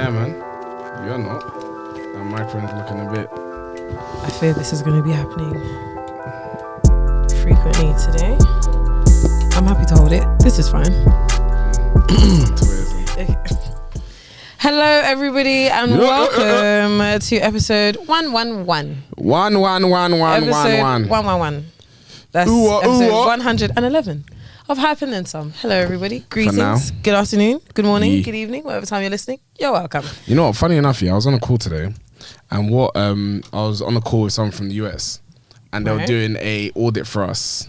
Yeah, man. You're not. That microphone's looking a bit. I fear this is going to be happening frequently today. I'm happy to hold it. This is fine. Okay. Hello, everybody, and welcome to episode 111. Episode 111. That's episode 111 of Hype and Then Some. Hello, everybody. Greetings. Good afternoon. Good morning. Good evening. Whatever time you're listening, you're welcome. You know what? Funny enough, I was on a call today, and I was on a call with someone from the US, and they were doing a audit for us.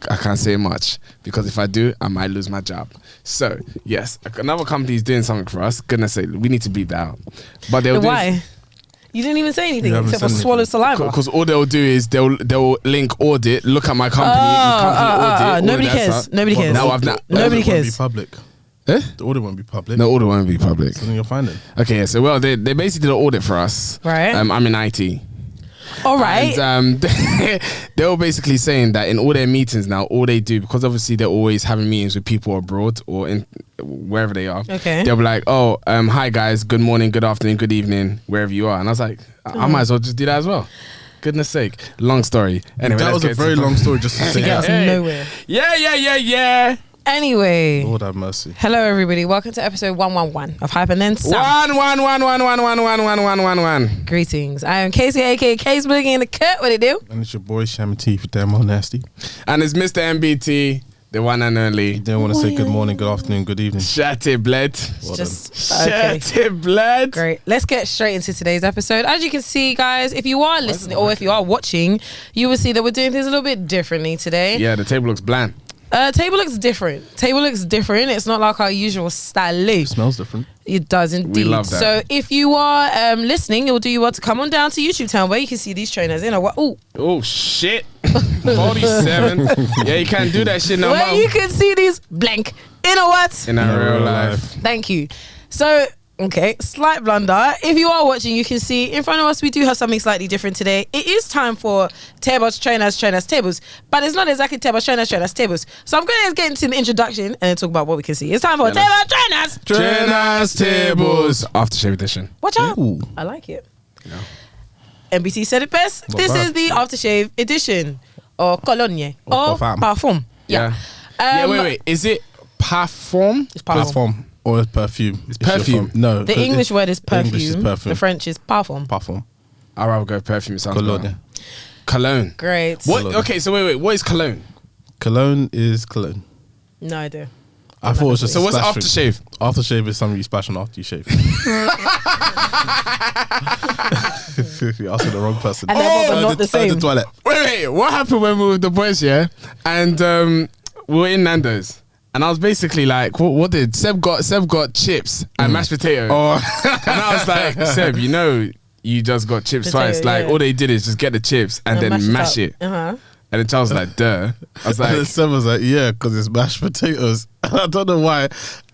I can't say much because if I do, I might lose my job. So yes, another company is doing something for us. Goodness sake, we need to beat that out. But they'll why? You didn't even say anything except for swallow saliva. Because all they'll do is they'll link audit, look at my company, audit. Nobody cares. Nobody cares. Nobody cares. Public. Eh? The audit won't be public. No, audit won't be public. So then you'll find it. Okay, so they basically did an audit for us. Right. I'm in IT. All right. And they were basically saying that in all their meetings now, all they do, because obviously they're always having meetings with people abroad or in wherever they are. Okay. They'll be like, oh, hi guys, good morning, good afternoon, good evening, wherever you are. And I was like, I might as well just do that as well. Goodness sake. Long story. Anyway, that was a very long story just to say get us nowhere. Yeah. Anyway. Lord have mercy. Hello, everybody. Welcome to episode 111 of Hype and Then Some. 1. Greetings. I am Kesi, aka Case Boogie in the cut. What it do? And it's your boy Shammy T for Damn All Nasty. And it's Mr. MBT, the one and only. You didn't want to say good morning, good afternoon, good evening. Shut it, blood. Shut it, blood. Great. Let's get straight into today's episode. As you can see, guys, if you are listening or if you are watching, you will see that we're doing things a little bit differently today. Yeah, the table looks bland. Table looks different. It's not like our usual style. It smells different. It does indeed. We love that. So if you are listening, it will do you well to come on down to YouTube town where you can see these trainers. You know what? Oh shit. 47. Yeah, you can't do that shit no more. Where you can see these blank. You know what? In our real life. Thank you. So, okay, slight blunder. If you are watching, you can see in front of us, we do have something slightly different today. It is time for tables, trainers, tables. But it's not exactly tables, trainers, tables. So I'm going to get into the introduction and then talk about what we can see. It's time for tables, trainers, tables. Aftershave edition. Watch out. Ooh. I like it. Yeah. MBT said it best. Not this bad. is the aftershave edition. Or cologne. Or parfum. Yeah. Wait. Is it parfum? It's parfum. Or it's perfume. It's perfume. No. The English word is perfume. The English is perfume. The French is parfum. Parfum. I'd rather go perfume. It sounds Cologne. better. Cologne. Great. What? Cologne. Okay, so wait. What is cologne? Cologne is cologne. No idea. I thought it was just So a what's splash thing. aftershave? Aftershave is something you splash on after you shave. You asked the wrong person. And they're both not the same. The toilet. Wait. What happened when we were with the boys, yeah? And we were in Nando's. And I was basically like, what did Seb got chips and mashed potato. Oh. And I was like, Seb, you just got chips Potato, twice. Like, yeah. all they did is just get the chips and then mash it. Uh-huh. And then Charles was like, duh. I was And then like, Sam was like, yeah, because it's mashed potatoes. And I don't know why.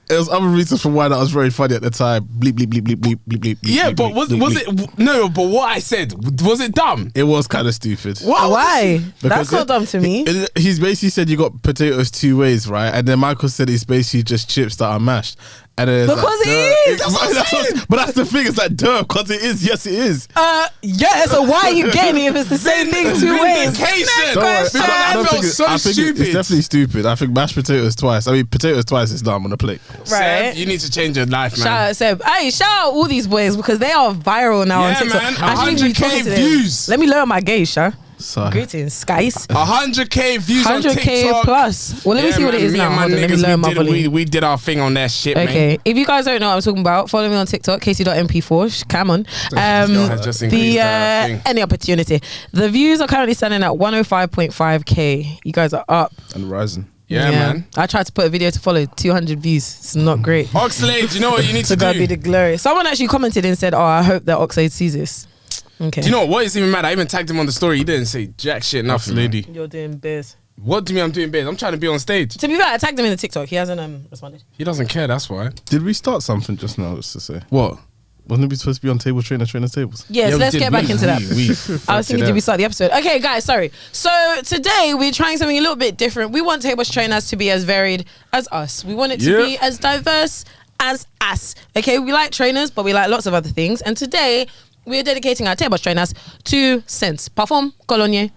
There was other reasons for why that was very funny at the time. Bleep, bleep, bleep, bleep, bleep, bleep, bleep. yeah, bleep, but bleep, was bleep, bleep. it, no, but what I said, was it dumb? It was kind of stupid. What? Why? That's Because not dumb to me. He's basically said you got potatoes two ways, right? And then Michael said it's basically just chips that are mashed. And then it's Because like, it is. That's what I'm saying. But that's the thing. It's like, duh, because it is. Yes, it is. Yeah, so why are you getting it if it's the same thing two ways? Vindication. Don't worry. question. I don't felt think so I think stupid. It's definitely stupid. I think mashed potatoes twice. I mean, potatoes twice is dumb on the plate. Right. Seb, you need to change your life, man. Shout out Seb. Hey, shout out all these boys because they are viral now on Yeah, TikTok. man. I shouldn't be 100K talking to them. views. Let me lower my gaze, Sha. So, Greetings, guys. 100K views on 100K TikTok. plus. Well, let me see what it is me now. and my Hold on, let me niggas, lower my volume. we did our thing on that shit, Okay, if you guys don't know what I'm talking about, follow me on TikTok, Kesi.mp4. Come on. has just increased our thing. Any opportunity. The views are currently standing at 105.5k. You guys are up. and rising. Yeah, man. I tried to put a video to follow 200 views. It's not great. Oxlade, you know what you need to So God be do? the glory. Someone actually commented and said, "Oh, I hope that Oxlade sees this." Okay. Do you know what is even mad? I even tagged him on the story. He didn't say jack shit, nothing. Lady. You're doing biz. What do you mean I'm doing bits? I'm trying to be on stage. To be fair, I tagged him in the TikTok. He hasn't responded. He doesn't care, that's why. Did we start something just now, just to say? What? Wasn't we supposed to be on tables, trainers tables? Yes, Yeah, we let's did. get back into that. I was thinking, did we start? start the episode? Okay, guys, sorry. So today we're trying something a little bit different. We want tables trainers to be as varied as us. We want it to be as diverse as us. Okay, we like trainers, but we like lots of other things. And today, we're dedicating our table trainers to scents. Parfum, cologne,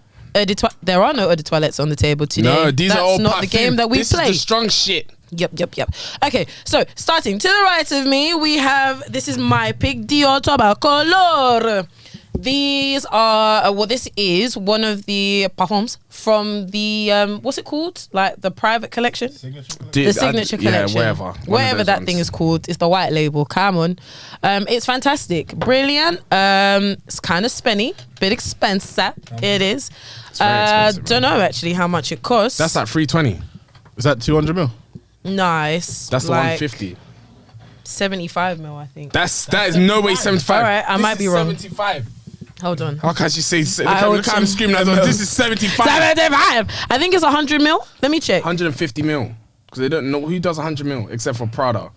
there are no eau de toilettes on the table today. No, these That's are all not parfum. the game that we this play. This is the strong shit. Yep. Okay, so starting to the right of me, we have, this is my pick, Dior Tobacolor. These are, this is one of the parfums from the, what's it called? Like the private collection? The signature collection. Yeah, whatever that thing is called. It's the white label. Come on. It's fantastic. Brilliant. It's kind of spenny. Bit expensive. It is. It's very expensive, don't know actually how much it costs. That's like 320. Is that 200 mil? Nice. That's the like 150. 75 mil, I think. That is no way 75. All right, I might be wrong. 75. Hold on. How can she say? Look how I'm screaming. This is 75. 75. I think it's 100 mil. Let me check. 150 mil. Because they don't know who does 100 mil except for Prada.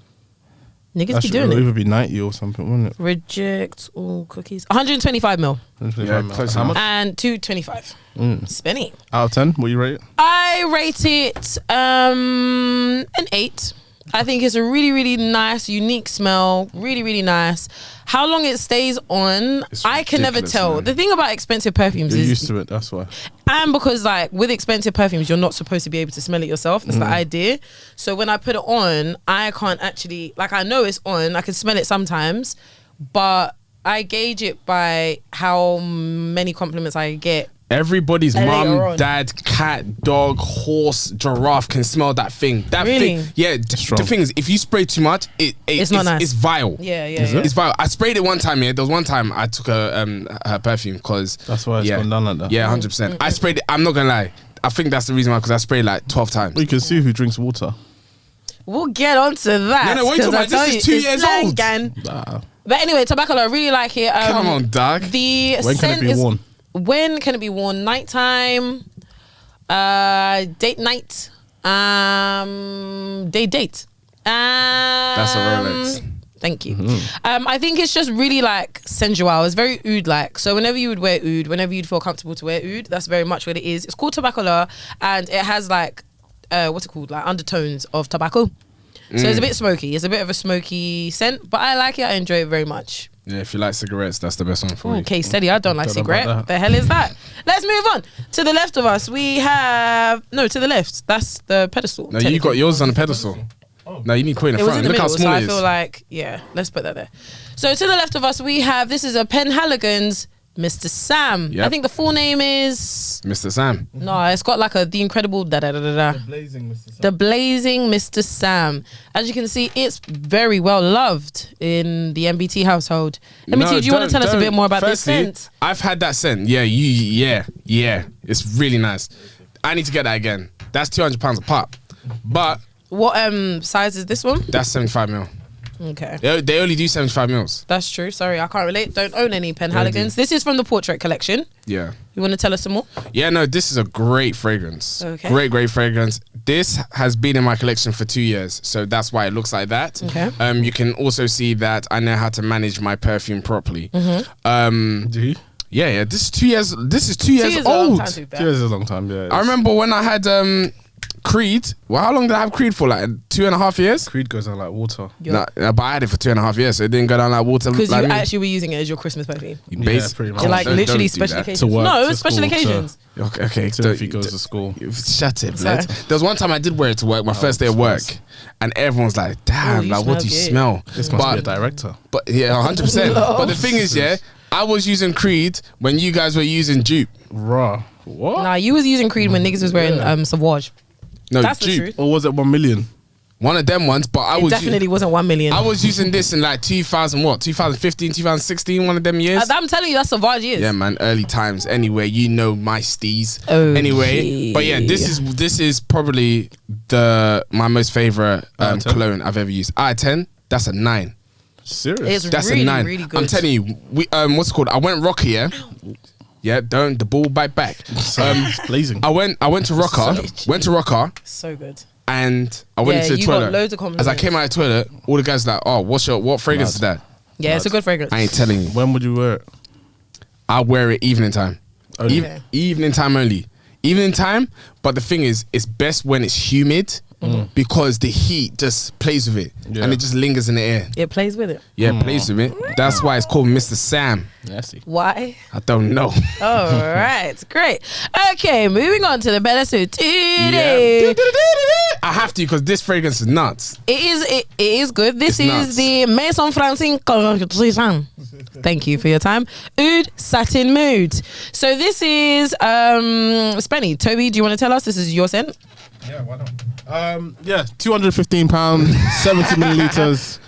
Niggas be doing it. it. It would be 90 or something, wouldn't it? Reject all cookies. 125 mil. 125 mil. close How enough. much? And 225. Spenny. Out of 10, what you rate it? I rate it an 8. I think it's a really, really nice, unique smell. Really, really nice. How long it stays on, It's I can never ridiculous, tell. man. The thing about expensive perfumes You're is, used to it, that's why. and because like with expensive perfumes, you're not supposed to be able to smell it yourself. That's the idea. So when I put it on, I can't actually, like, I know it's on. I can smell it sometimes, but I gauge it by how many compliments I get. Everybody's Later mum, on. dad, cat, dog, horse, giraffe can smell that thing. That Really? thing, yeah. The thing is, if you spray too much, it's not nice. It's vile. Yeah. It's vile. I sprayed it one time. Yeah, there was one time I took her perfume because That's why it's gone down like that. Yeah, 100%. I sprayed it. I'm not gonna lie. I think that's the reason why, because I sprayed like 12 times. Well, you can see who drinks water. We'll get onto that. No, wait till 'cause I tell this is you, 2 it's years blank, old. gang. Nah. But anyway, tobacco, I really like it. Come on, dog. The When can scent it be is, worn? When can it be worn? Nighttime, date night, date. That's a Rolex. Thank you. I think it's just really like sensual. It's very oud-like. So whenever you would wear oud, whenever you'd feel comfortable to wear oud, that's very much what it is. It's called Tobacolor, and it has like, what's it called? Like undertones of tobacco. So it's a bit smoky. It's a bit of a smoky scent, but I like it. I enjoy it very much. Yeah, if you like cigarettes, that's the best one for you. Okay, steady. I don't like Don't know about cigarette. that. The hell is that? Let's move on. To the left of us, we have to the left. That's the pedestal. No, you got yours on the pedestal. No, you need to put it in the It was front. in the Look how middle, small so it I is. feel like let's put that there. So to the left of us, we have this is a Penhaligon's Mr. Sam. Yep. I think the full name is Mr. Sam. no. It's got like the incredible da da da da da. Blazing Mr. The blazing Mr. Sam. As you can see, it's very well loved in the MBT household. MBT, do you want to tell us a bit more about this scent? I've had that scent. Yeah. It's really nice. I need to get that again. That's £200 a pop. But What size is this one? that's 75 mil. Okay. They only do 75 mils. That's true. Sorry, I can't relate. Don't own any Penhaligons. This is from the Portrait collection. Yeah. You want to tell us some more? Yeah, no, this is a great fragrance. Okay. Great fragrance. This has been in my collection for 2 years, so that's why it looks like that. Okay. You can also see that I know how to manage my perfume properly. Do you? Yeah. This is 2 years. This is 2 years Is a long old. time to be 2 fair. years is a long time, yeah. I remember when I had Creed. Well, how long did I have Creed for? Like 2.5 years? Creed goes on like water. No, but I had it for 2.5 years, so it didn't go down like water. Because like you me. actually were using it as your Christmas perfume. You Yeah, pretty much. You're like Don't literally do special that. occasions. To work, no, to special school, to- occasions. Okay. If he goes to school. Shut it, Sorry. blood. There was one time I did wear it to work, my first day of work, and everyone's like, "Damn, you like what do you smell smell?" This must be a director. But yeah, 100%. But the thing is, yeah, I was using Creed when you guys were using Dupe. Raw. What? Nah, you was using Creed when niggas was wearing Sauvage. No, That's the Dupe. truth. Or was it 1 million? One of them ones, but I It was definitely wasn't 1 million. I was using this in like 2015, 2016, one of them years. I'm telling you, that's Sauvage years. Yeah, man, early times. Anyway, you know my steez. Okay. Anyway, but yeah, this is probably my most favorite Out of 10? cologne I've ever used. Out of 10, that's a 9. It's Serious? That's really, a 9. really good. I'm telling you, we what's it called? I went Rocker, yeah. Yeah, don't the ball bite back. It's blazing. I went to Rocker, So good. and I went Yeah, into the you got toilet. loads of As compliments. I came out of the toilet, all the guys like, "Oh, what fragrance is that?" Yeah, it's a good fragrance. I ain't telling you. When would you wear it? I wear it evening time. Only? Okay. Evening time only. Evening time, but the thing is, it's best when it's humid because the heat just plays with it and it just lingers in the air. It plays with it. Yeah, it plays with it. That's why it's called Mr. Sam. Nasty. Why? I don't know. All right, great. Okay, moving on to the better suit Yeah. today. I have to because this fragrance is nuts. It is good. This It's is nuts. the Maison Francine. Thank you for your time. Oud Satin Mood. So this is Spenny. Toby, do you want to tell us? This is your scent. Yeah, why not? Yeah, £215, 70 milliliters.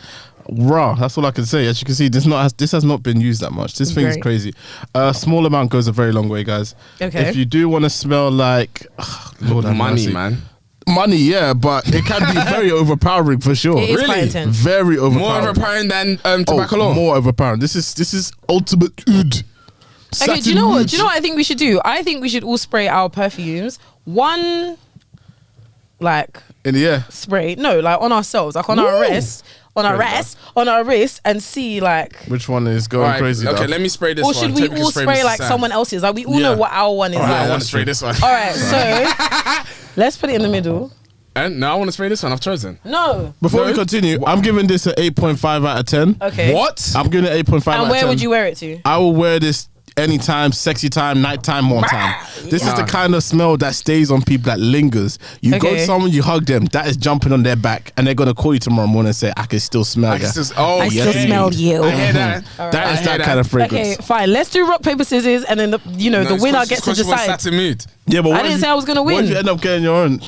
Raw. That's all I can say. As you can see, this has not been used that much. This thing is Great. crazy. A small amount goes a very long way, guys. Okay. If you do want to smell like Lord have Money, mercy. man. Money, yeah, but it can be very overpowering for sure. It is quite Really? intense. Very More overpowering. overpowering than tobacco law. More overpowering. This is ultimate oud. Okay, do you know what? Do you know what I think we should do? I think we should all spray our perfumes. One, like In the air. spray. No, like on ourselves, like on our wrist, on our wrist, and see like. Which one is going Alright, crazy? okay, though? let me spray this Or one. should we Toby can all spray Mr. like Sam. someone else's? Like we all know Yeah. what our one is Alright, I like. want to spray this one. All right, so let's put it in the middle. And no, I want to spray this one. I've chosen. No. Before we No. continue, I'm giving this an 8.5 out of 10. Okay. What? I'm giving it 8.5 out of 10. And where would you wear it to? I will wear this anytime, sexy time, nighttime, more time. This is the kind of smell that stays on people, that lingers. You go Okay. to someone, you hug them, that is jumping on their back, and they're gonna call you tomorrow morning and say, I can still smell I you. can still, oh, I still yeah. smell you. I hear that. That is that kind of fragrance. Okay, fine. Let's do rock paper scissors, and then the it's winner 'cause- gets to it's 'cause you want decide. satin mood. Yeah, but what I didn't if say I was gonna What win. if you end up getting your own?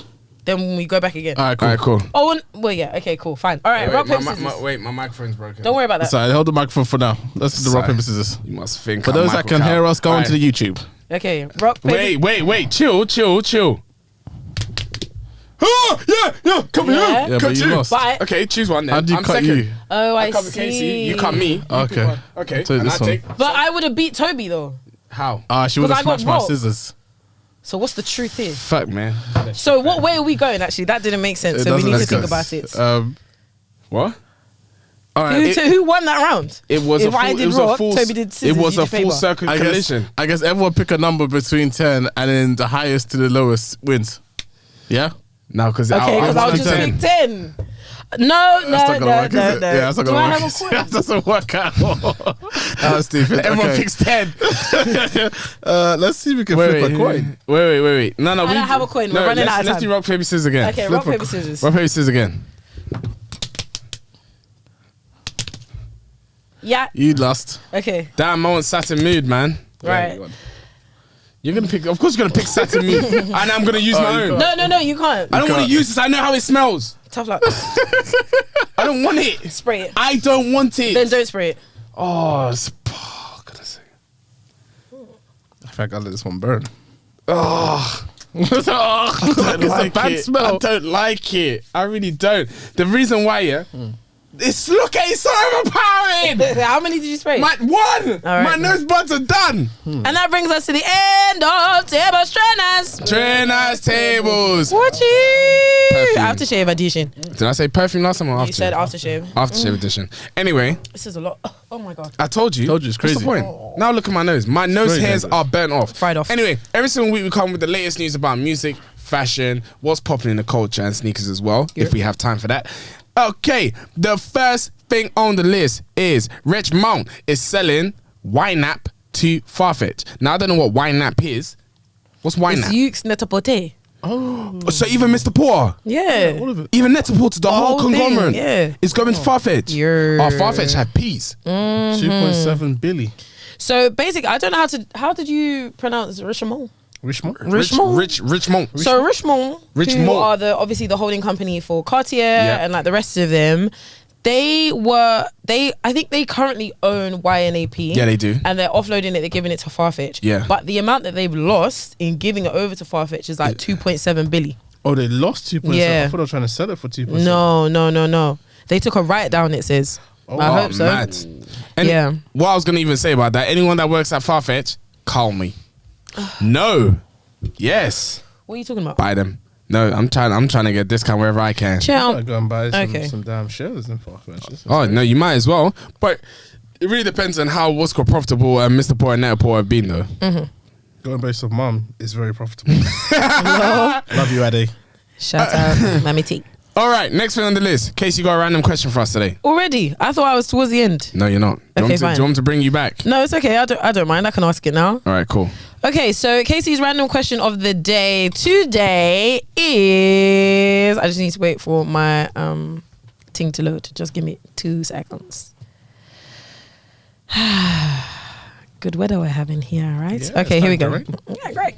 Then we go back again. All right, cool. Alright, cool. Oh, well, yeah. Okay, cool. Fine. All right, rock paper scissors. Wait, my microphone's broken. Don't worry about that. Sorry, hold the microphone for now. Let's do the rock, Sorry. paper, scissors. You must think. For I'm those that Michael can Cow. hear us, go Alright. onto the YouTube. Okay, rock paper. Wait. Chill. Oh, yeah. Come Yeah. here. Yeah, but Cut you lost. But Okay, choose one then. How do you I'm cut second. you? oh, I Cover see. Kesi. You cut me. You Okay. pick one. Okay. Take and this I one. take. But I would have beat Toby though. How? She would have Because I got smashed my rock. scissors. So what's the truth here? Fuck, man. So what way are we going? Actually, that didn't make sense. So we doesn't need to make think sense. about it. What? All right. Who won that round? It was If a full, I did it was rock, a full, Toby did scissors. It was you a did full paper. circle I collision. guess everyone pick a number between 10 and then the highest to the lowest wins. Yeah? No, because Okay, because I'll one just to 10. pick 10. No. That's not gonna work, is it? Yeah, that's not Do gonna I work. have a coin? That doesn't work out. That was stupid. Everyone Okay. picks 10. Let's see if we can flip a coin. Wait. No, I don't have a coin. We're running out of Let's time. do rock, paper, scissors again. Okay, Flip rock, a paper, scissors. Rock, paper, scissors again. Yeah. You lost. Okay. Damn, I want satin mood, man. Right. You're gonna pick. Of course, you're gonna pick satin mood, and I'm gonna use my own. No, you can't. I don't want can't. to use this. I know how it smells. Tough luck. I don't want it. Spray it. I don't want it. Then don't spray it. Oh, gotta say. I think I let this one burn. Oh, It's a bad smell. I don't like it. I really don't. The reason why, it's it's so overpowering. How many did you spray? My one. right. My nose buds are done. And that brings us to the end of Table Trainers. Trainers tables. Watch it. Perfume. Aftershave edition. Did I say perfume last time or after? You said aftershave. Aftershave edition. Anyway, This is a lot. Oh my god. I told you. Told you, it's What's the crazy. point? Now look at my nose. My nose very hairs dangerous. are burnt off. Fried off. Anyway, every single week we come with the latest news about music, fashion, what's popping in the culture, and sneakers as well, if we have time for that. Okay, the first thing on the list is Richmond is selling YNAP to Farfetch. Now I don't know what YNAP is. What's It's YNAP? Yukes Net-a-Porter. So even Mr. Porter, Yeah. All of it. even Net-a-Porter, the whole whole thing, conglomerate, yeah. is going to Farfetch. Yeah. Oh, Farfetch have peas. 2.7 billion. So basically, I don't know how did you pronounce Richemont? Richmond? Richemont. Richmond. So Richemont, who Richemont. are obviously the holding company for Cartier Yeah. and like the rest of them, I think they currently own YNAP. Yeah, they do. And they're offloading it, they're giving it to Farfetch. Yeah. But the amount that they've lost in giving it over to Farfetch is like 2.7 billion. Oh, they lost 2.7. Yeah. I thought they were trying to sell it for 2.7. No. They took a write down, it says. I hope so. Mad. And Yeah. what I was gonna even say about that, anyone that works at Farfetch, call me. No. Yes. What are you talking about? Buy them. No, I'm trying to get a discount wherever I can. I'm Chill. gonna go and buy Okay. some damn shares in Farfetch. Oh no, you might as well. But it really depends on how what's called profitable Mr. Poor and Net-a-Porter have been though. Going based off mum is very profitable. Love you, Addy. Shout out, Mammy T. All right, next thing on the list. Kesi, you got a random question for us today. Already? I thought I was towards the end. No, you're not. Do you want me to bring you back? No, it's okay. I don't mind. I can ask it now. All right, cool. Okay, so Casey's random question of the day today is... I just need to wait for my thing to load. Just give me 2 seconds. Good weather we're having here, right? Yeah, okay, here we go. Yeah, great.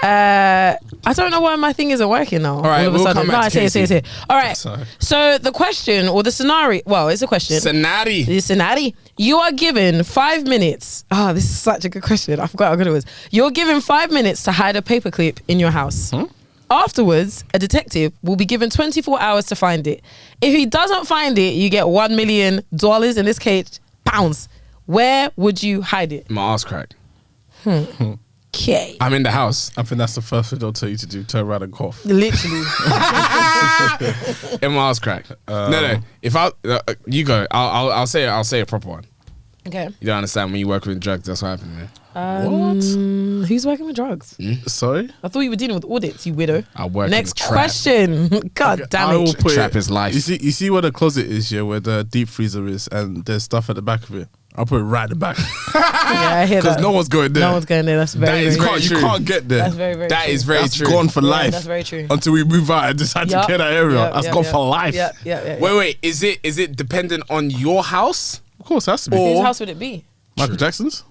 I don't know why my thing isn't working now. All right, we'll come back to Kesi. I see it. All right. Sorry. So the question or the scenario... Well, it's a question. Scenario. The scenario. You are given 5 minutes. Oh, this is such a good question. I forgot how good it was. You're given 5 minutes to hide a paperclip in your house. Afterwards, a detective will be given 24 hours to find it. If he doesn't find it, you get $1 million, in this case, pounds. Where would you hide it? My ass crack. Okay. I'm in the house. I think that's the first thing they'll tell you to do. Turn around and cough. Literally. In my ass crack. No. If you go. I'll say a proper one. Okay. You don't understand when you work with drugs. That's what happened, man. What? Who's working with drugs? Sorry? I thought you were dealing with audits, you widow. I work Next in the trap. question. God damn I will it. put Trap is life. You see where the closet is, yeah, where the deep freezer is, and there's stuff at the back of it. I'll put it right at the back. Yeah, I hear Because that. no one's going there. No one's going there. That's very, is very very You can't get there. That's very, very That true. is very That's true. gone for Yeah, life. that's very true. Until we move out and decide Yup. to get that area. Yep, That's yep, gone yep. for life. Yeah. Wait. Is it dependent on your house? Of course, it has to be. Whose Or- house would it be? Michael Jackson's?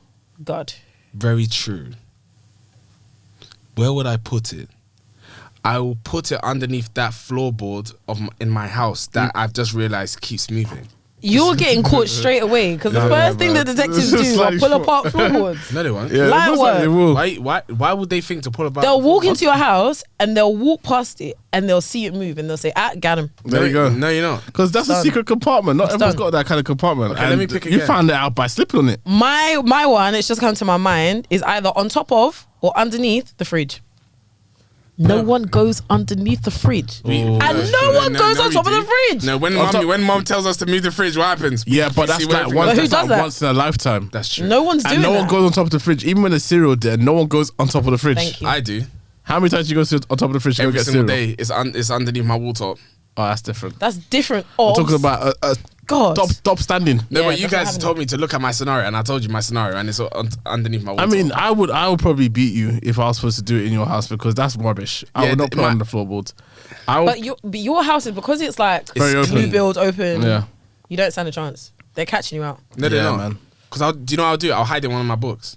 God. Very true. Where would I put it? I will put it underneath that floorboard in my house that I've just realized keeps moving. You're getting caught straight away because the first thing the detectives do is Slightly pull short. apart floorboards. No, they won't. Yeah, Light most likely work. they will. Why would they think to pull about? They'll walk into your house and they'll walk past it and they'll see it move and they'll say, got him. There you go. No, you're not. Because that's a Done. secret compartment. Not It's everyone's done. got that kind of compartment. Okay, and let me pick you again. found it out by slipping on it. My one, it's just come to my mind, is either on top of or underneath the fridge. No one goes underneath the fridge. And no one goes on top of the fridge. No, when mom tells us to move the fridge, what happens? Yeah, but that's See like where once, But who that's does like that? once in a lifetime. That's true. No one's And doing no that. one goes on top of the fridge. Even when there's cereal there, no one goes on top of the fridge. Thank you. I do. How many times do you go on top of the fridge to go Every get single cereal? day. It's underneath my wall top. Oh, that's different. That's different. I'm talking about a God. top standing. No, Yeah, but you that's guys what told me to look at my scenario, and I told you my scenario, and it's underneath my wall I mean, top. I would probably beat you if I was supposed to do it in your house because that's rubbish. I Yeah, would not put it on the floorboards. I would, But your house is because it's like Very open. new build open. yeah. You don't stand a chance. They're catching you out. No, they're Yeah, not. man. Because do you know what I'll do? I'll hide in one of my books.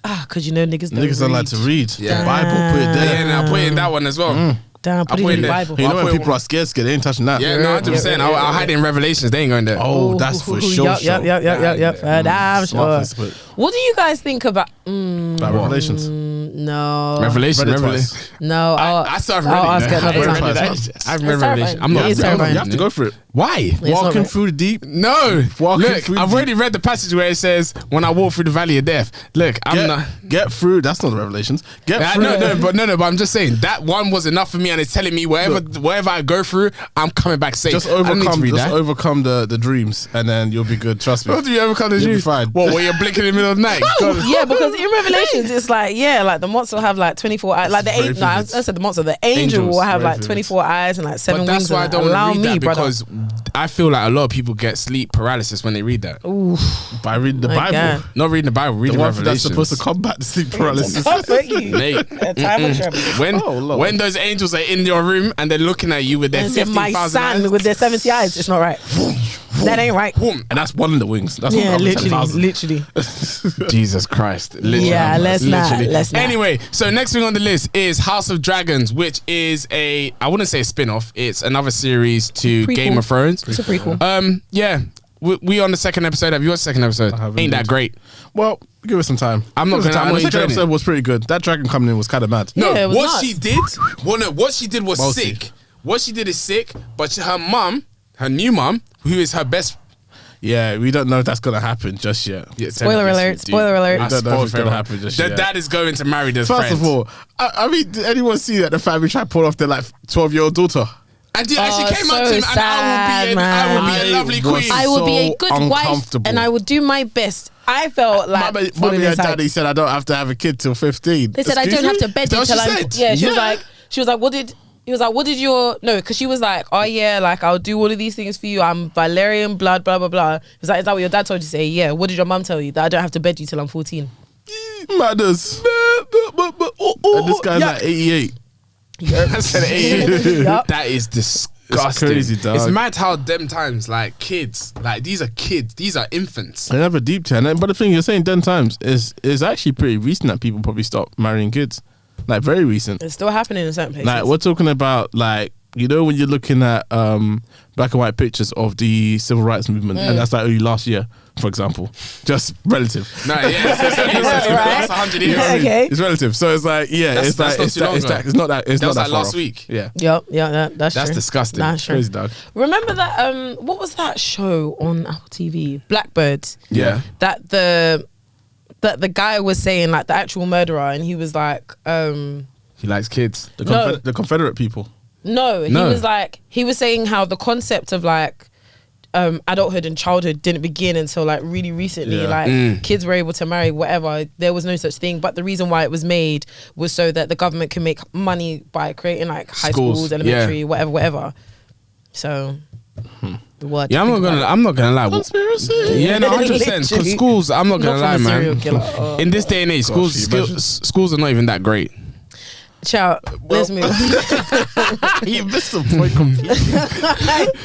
Because you know niggas don't Niggas don't like read. to read. Yeah. The Bible, put it Yeah, there. and I'll put it in that one as well. Damn, put I'll it put in it the there. Bible. You know I'll when put it people are scared, they ain't touching that. Yeah, no, 100%. I'll hide in Revelations. They ain't going there. Oh, that's for sure. Yep. Damn Smart sure. place to put What do you guys think about? that Revelations. No. Revelation. Read it Revelation. twice. No. I still haven't read I'll it. ask it another I time. haven't read it. It's I haven't read Revelation. I'm Yeah, not. it's You terrifying. have to go for it. Why? not Walking right. through the deep. No. Walking Look, through I've deep. already read the passage where it says, "When I walk through the valley of death." Look, I'm not. Get through. That's not the Revelations. Get Yeah, through. but I'm just saying that one was enough for me, and it's telling me wherever I go through, I'm coming back safe. Just I don't need to overcome. read Just that. overcome the dreams, and then you'll be good. Trust me. How do you overcome the You'll be dreams? fine. What? Where you're blinking in the middle of the night? God. Yeah, because in Revelations it's like like the monster will have like 24 eyes. Like the very angel. No, I vivid. said the monster. The angel Angels, will have very like vivid. 24 eyes and like 7 But wings. that's why I and don't allow want to read me, that brother. because I feel like a lot of people get sleep paralysis when they read that. By reading the My Bible. God. Not reading the Bible, The reading one thing that's Revelations. supposed to combat the sleep paralysis. Comfort you. Mate, A time of trouble. when Oh, Lord. when those angels are in your room and they're looking at you with their And said, my 15,000 son eyes, with their 70 eyes. It's not right. That ain't right. boom. And that's one of the wings. That's Yeah, not literally. Jesus Christ. Literally. Yeah, let's not. Literally. Let's not. Anyway, so next thing on the list is House of Dragons, which is I wouldn't say a spin-off, it's another series to Prequel. Game of Thrones. It's a prequel. Yeah. We on the second episode. Have you watched the second episode? I haven't Ain't that indeed. great? Well, give it some time. I'm not Give it some gonna- time. I'm The not second enjoying episode was pretty good. That dragon coming in was kind of mad. No, Yeah, it was what nuts. she did, what she did was Bossy. sick. What she did is sick, but her mum, her new mum, who is her best. Yeah, we don't know if that's gonna happen just yet. Yeah, Spoiler alert. Spoiler alert. I don't know if it's spoiled gonna for happen just The yet. dad is going to marry this First friend. of all, I mean, did anyone see that the family tried to pull off their like 12-year-old daughter? And she came so up to him, and sad, I will be man. a lovely I was queen. I will be a so good wife uncomfortable. and I will do my best. I felt like Mummy falling and inside. daddy said I don't have to have a kid till 15. They said I Excuse don't have me? to bed Is that you what till she I'm. said? Yeah, she Yeah. was like, what did He was like, what did your... No, because she was like, oh yeah, like I'll do all of these things for you. I'm Valerian, blah, blah, blah, blah. He was like, is that what your dad told you to say? Yeah. What did your mum tell you? That I don't have to bed you till I'm 14. Matters. And this guy's like 88. I said 88. Yup. That is disgusting. It's crazy, dog. It's mad how them times, like kids, like these are kids, these are infants. They have a deep ten. But the thing you're saying, den times is actually pretty recent that people probably stop marrying kids. Like very recent. It's still happening in certain places. Like we're talking about, like, you know, when you're looking at black and white pictures of the civil rights movement, and that's like only last year, for example, just relative. No, yeah, it's Right. 100 years. Okay. It's relative, so it's like, yeah, That's- it's that's like not too long ago. it's not that That was far like last off. week. Yeah, Yep, yeah, that's That's true. disgusting. That's true. crazy, dog. Remember that? What was that show on Apple TV? Blackbird. Yeah. That the guy was saying, like, the actual murderer, and he was like, He likes kids. The Confederate people. no, he No. was like, he was saying how the concept of like adulthood and childhood didn't begin until like really recently. Yeah. Like kids were able to marry whatever. There was no such thing. But the reason why it was made was so that the government can make money by creating like high schools, elementary, whatever. So the word. Yeah, I'm not gonna lie. Conspiracy. Yeah, no, 100%. Because Literally. schools, I'm not gonna Not from lie, a serial man. killer. Oh. In this day and age, Gosh, you imagine? schools are not even that great. Ciao. Let's move. You missed the point completely.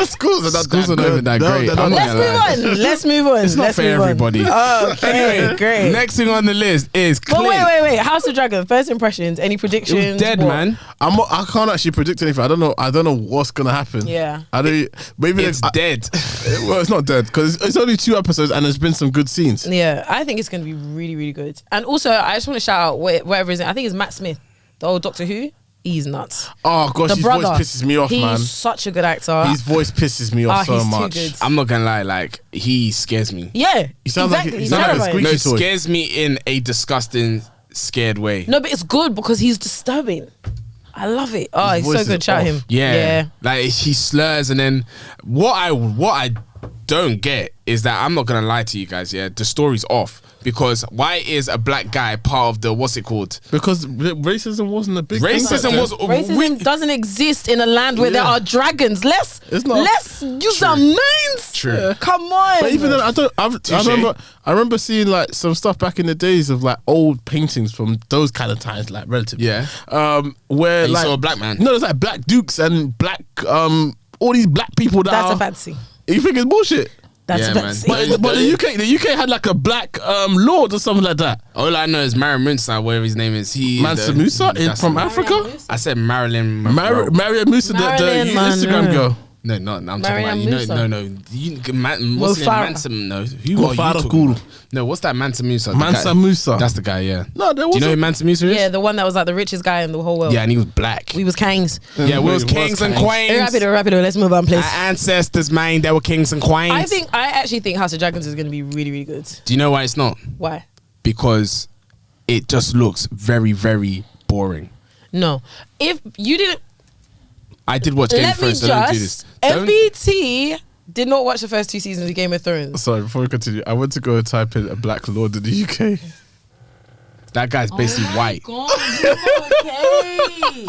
Schools are not even that great. they're I'm not- not Let's move on. Let's move on. It's not Let's for move on. everybody. Okay, great. Next thing on the list is But Clint. wait. House of Dragon. First impressions. Any It predictions? was dead, What? man. I can't actually predict anything. I don't know what's gonna happen. Yeah. I don't. Maybe It's dead. well, it's not dead because it's only 2 episodes and there's been some good scenes. Yeah, I think it's going to be really, really good. And also, I just want to shout out whatever is it. I think it's Matt Smith, the old Doctor Who. He's nuts. Oh gosh, The his brother. voice pisses me off, He's man. such a good actor. His voice pisses me off so he's much. too good. I'm not gonna lie, like he scares me. Yeah, He sounds like- exactly. he He's sounds like a terrifying. squeaky No, toy. scares me in a disgusting, scared way. No, but it's good because he's disturbing. I love it. Oh, His he's voice so is good. Shout off. him. Yeah. Like he slurs, and then what I don't get is that I'm not gonna lie to you guys. Yeah, the story's off because why is a black guy part of the what's it called? Because racism wasn't a big thing back Racism then. was Racism doesn't exist in a land where there Yeah. are dragons. Let's It's not- use our minds. True. Come on. But even then, Touché. I remember seeing like some stuff back in the days of like old paintings from those kind of times, like relatively. Yeah. Where And you like saw a black man? No, there's like black dukes and black all these black people that That's are. a fancy. You think it's bullshit? That's Yeah, a man. fancy. But the UK had like a black lord or something like that. All I know is Marilyn Munson, whatever his name is. Mansa Musa that's from the- Africa. I said Marilyn Monroe. Mariam Musa, the Marilyn Instagram Monroe. girl. No, I'm talking about Mariam Musa. no. What's his name? Mofara. Mansa? No, who are you Mofara talking Kulu. about? No, what's that Mansa Musa? The Mansa guy- Musa. That's the guy. Yeah. No, there Do you was know who Mansa Musa is? Yeah, the one that was like the richest guy in the whole world. Yeah, and he was black. We was kings. Yeah, we was kings and queens. Rapido. Let's move on, please. Our ancestors, man, they were kings and queens. I actually think House of Dragons is going to be really, really good. Do you know why it's not? Why? Because it just looks very, very boring. No. If you didn't, I did watch Game of let me Thrones, so don't do this. just. Don't- MBT did not watch the first 2 seasons of Game of Thrones. Sorry, before we continue, I went to go and type in a black lord in the UK. That guy's basically white. God, you okay?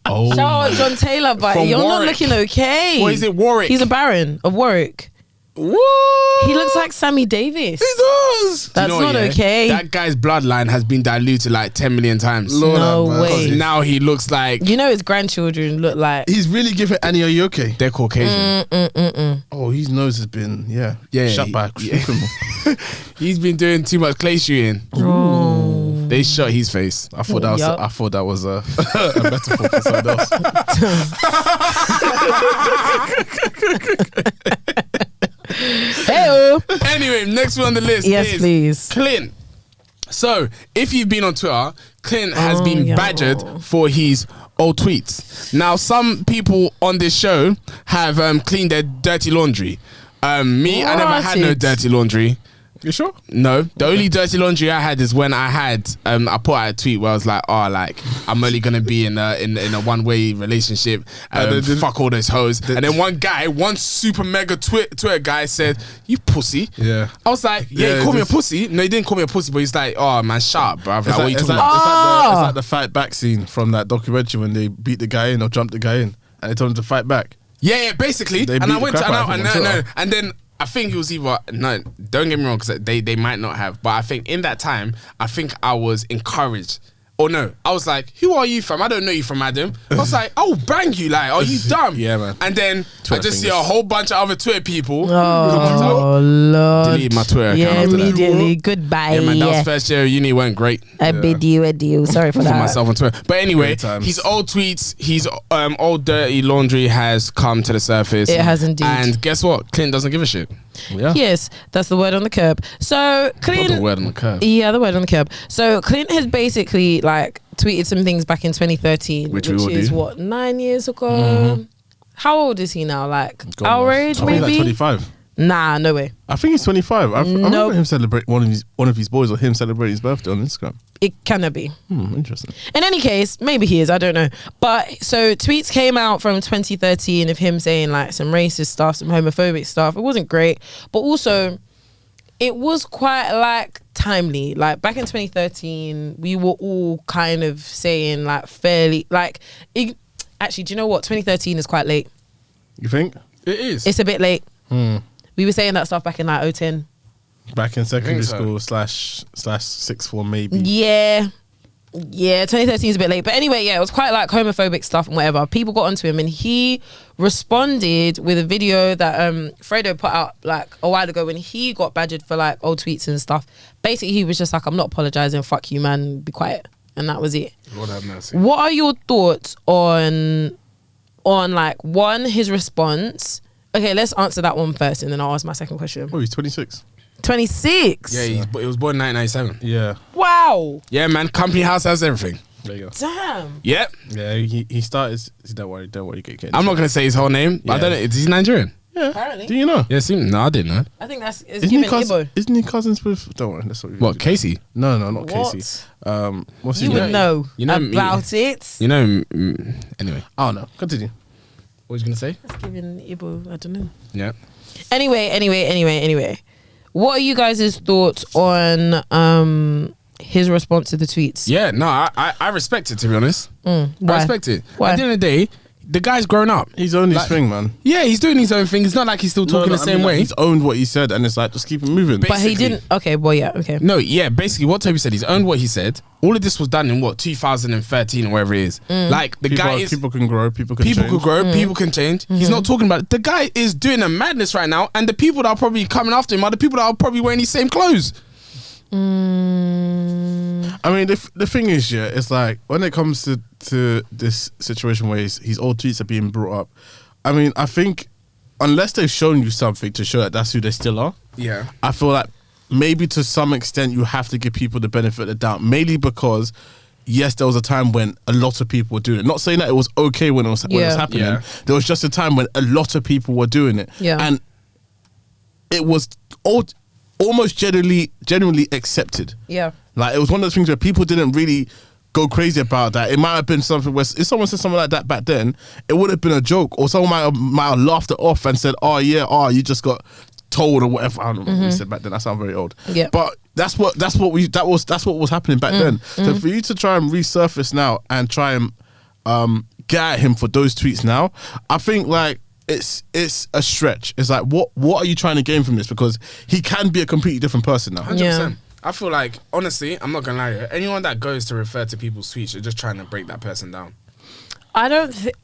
Oh, Shout out John Taylor, but From you're not Warwick. looking okay. What is it, Warwick? He's a Baron of Warwick. What? He looks like Sammy Davis. He does. That's You know what, not yeah? okay. That guy's bloodline has been diluted like 10 million times. Lord No have mercy. way. Now he looks like You know his grandchildren look like. He's really giving Annie, are you okay? they're Caucasian. Oh, his nose has been, Yeah, shut by a yeah. criminal. He's been doing too much clay shooting. They shot his face. I thought that was, Yup. I thought that was a metaphor for something else. Hey, Anyway, next one on the list yes, is please. Clint. So, if you've been on Twitter, Clint has been yeah. badgered for his old tweets. Now, some people on this show have cleaned their dirty laundry. Me, I never had no Rotted. dirty laundry. You sure? No, the only dirty laundry I had is when I had I put out a tweet where I was like, oh, like I'm only gonna be in a one-way relationship. Fuck all those hoes. And then one super mega Twitter guy said, "You pussy." Yeah. I was like, yeah, he called me a pussy. No, he didn't call me a pussy, but he's like, oh man, shut up, bruv. Like, what are you talking about? It's like the fight back scene from that documentary when they beat the guy in or jumped the guy in, and they told him to fight back. Yeah, basically. And I went and then I think it was either don't get me wrong, because they might not have, but I think in that time I think I was encouraged. Or no, I was like, who are you from? I don't know you from Adam. I was like, oh, bang you, like, are you dumb? Yeah, man. And then I just see a whole bunch of other Twitter people. Oh, Lord. Delete my Twitter account. Yeah, after that. immediately. Goodbye. Yeah, man, that was first year of uni, went great. I bid you. Sorry for For that. myself on Twitter. But anyway, his old tweets, his old dirty laundry has come to the surface. It has indeed. And guess what? Clint doesn't give a shit. Yeah. Yes, that's the word on the curb. So Clint, Not the word on the curb. yeah, the word on the curb. So Clint has basically like tweeted some things back in 2013, Which which we all is do. what, 9 years ago. How old is he now? Like our age, I think maybe? he's like 25. Nah, no way. I think he's 25. I remember him celebrate one of his boys or him celebrating his birthday on Instagram. It cannot be. Interesting. In any case, maybe he is. I don't know. But so tweets came out from 2013 of him saying like some racist stuff, some homophobic stuff. It wasn't great, but also it was quite like timely. Like back in 2013, we were all kind of saying like fairly like. Actually, do you know what? 2013 is quite late. You think? It is. It's a bit late. We were saying that stuff back in like 010. Back in secondary so. school / sixth form maybe. Yeah. Yeah, 2013 is a bit late. But anyway, yeah, it was quite like homophobic stuff and whatever. People got onto him and he responded with a video that Fredo put out like a while ago when he got badgered for like old tweets and stuff. Basically, he was just like, I'm not apologizing, fuck you, man, be quiet. And that was it. Lord have mercy. What are your thoughts on like one, his response? Okay, let's answer that one first and then I'll ask my second question. Oh, he's 26. 26? Yeah, he was born in 1997. Yeah. Wow. Yeah, man. Company house has everything. There you go. Damn. Yep. Yeah, he started. Don't worry. Get I'm not going to say his whole name, but I don't know. Is he Nigerian? Yeah. Apparently. Do you know? Yeah, no, I didn't know. I think that's Isn't given he, Igbo. isn't he cousins with? Don't worry. That's What, Kesi? No, not What? Kesi. What's You his would name? know You know about it. You know, anyway. Oh no. Continue. What was you going to say? That's given Igbo. I don't know. Yeah. Anyway. What are you guys' thoughts on his response to the tweets? Yeah, no, I respect it, to be honest. I Why? respect it. Why? At the end of the day, the guy's grown up. He's owned his thing, man. Yeah, he's doing his own thing. It's not like he's still talking the same way. He's owned what he said, and it's like just keep it moving. But he basically. didn't. Okay, well, yeah, okay. No, yeah, basically what Tobi said, he's owned what he said. All of this was done in 2013 or whatever it is. Like the guy is people can grow, people can people change. could grow, people can change. He's not talking about it. The guy is doing a madness right now, and the people that are probably coming after him are the people that are probably wearing these same clothes. I mean, the thing is, yeah, it's like when it comes to this situation where his old tweets are being brought up. I mean, I think unless they've shown you something to show that that's who they still are, Yeah. I feel like maybe to some extent you have to give people the benefit of the doubt, mainly because yes, there was a time when a lot of people were doing it. Not saying that it was okay when it was happening. Yeah. There was just a time when a lot of people were doing it, and it was almost generally accepted. Yeah. Like it was one of those things where people didn't really go crazy about that. It might have been something where if someone said something like that back then, it would have been a joke, or someone might have laughed it off and said, "Oh yeah, you just got told," or whatever. I don't know what we said back then. I sound very old. Yeah. But that's what was happening back then. So for you to try and resurface now and try and get at him for those tweets now, I think like it's a stretch. It's like what are you trying to gain from this? Because he can be a completely different person now. 100%. I feel like, honestly, I'm not going to lie to you, anyone that goes to refer to people's tweets, you're just trying to break that person down. I don't think...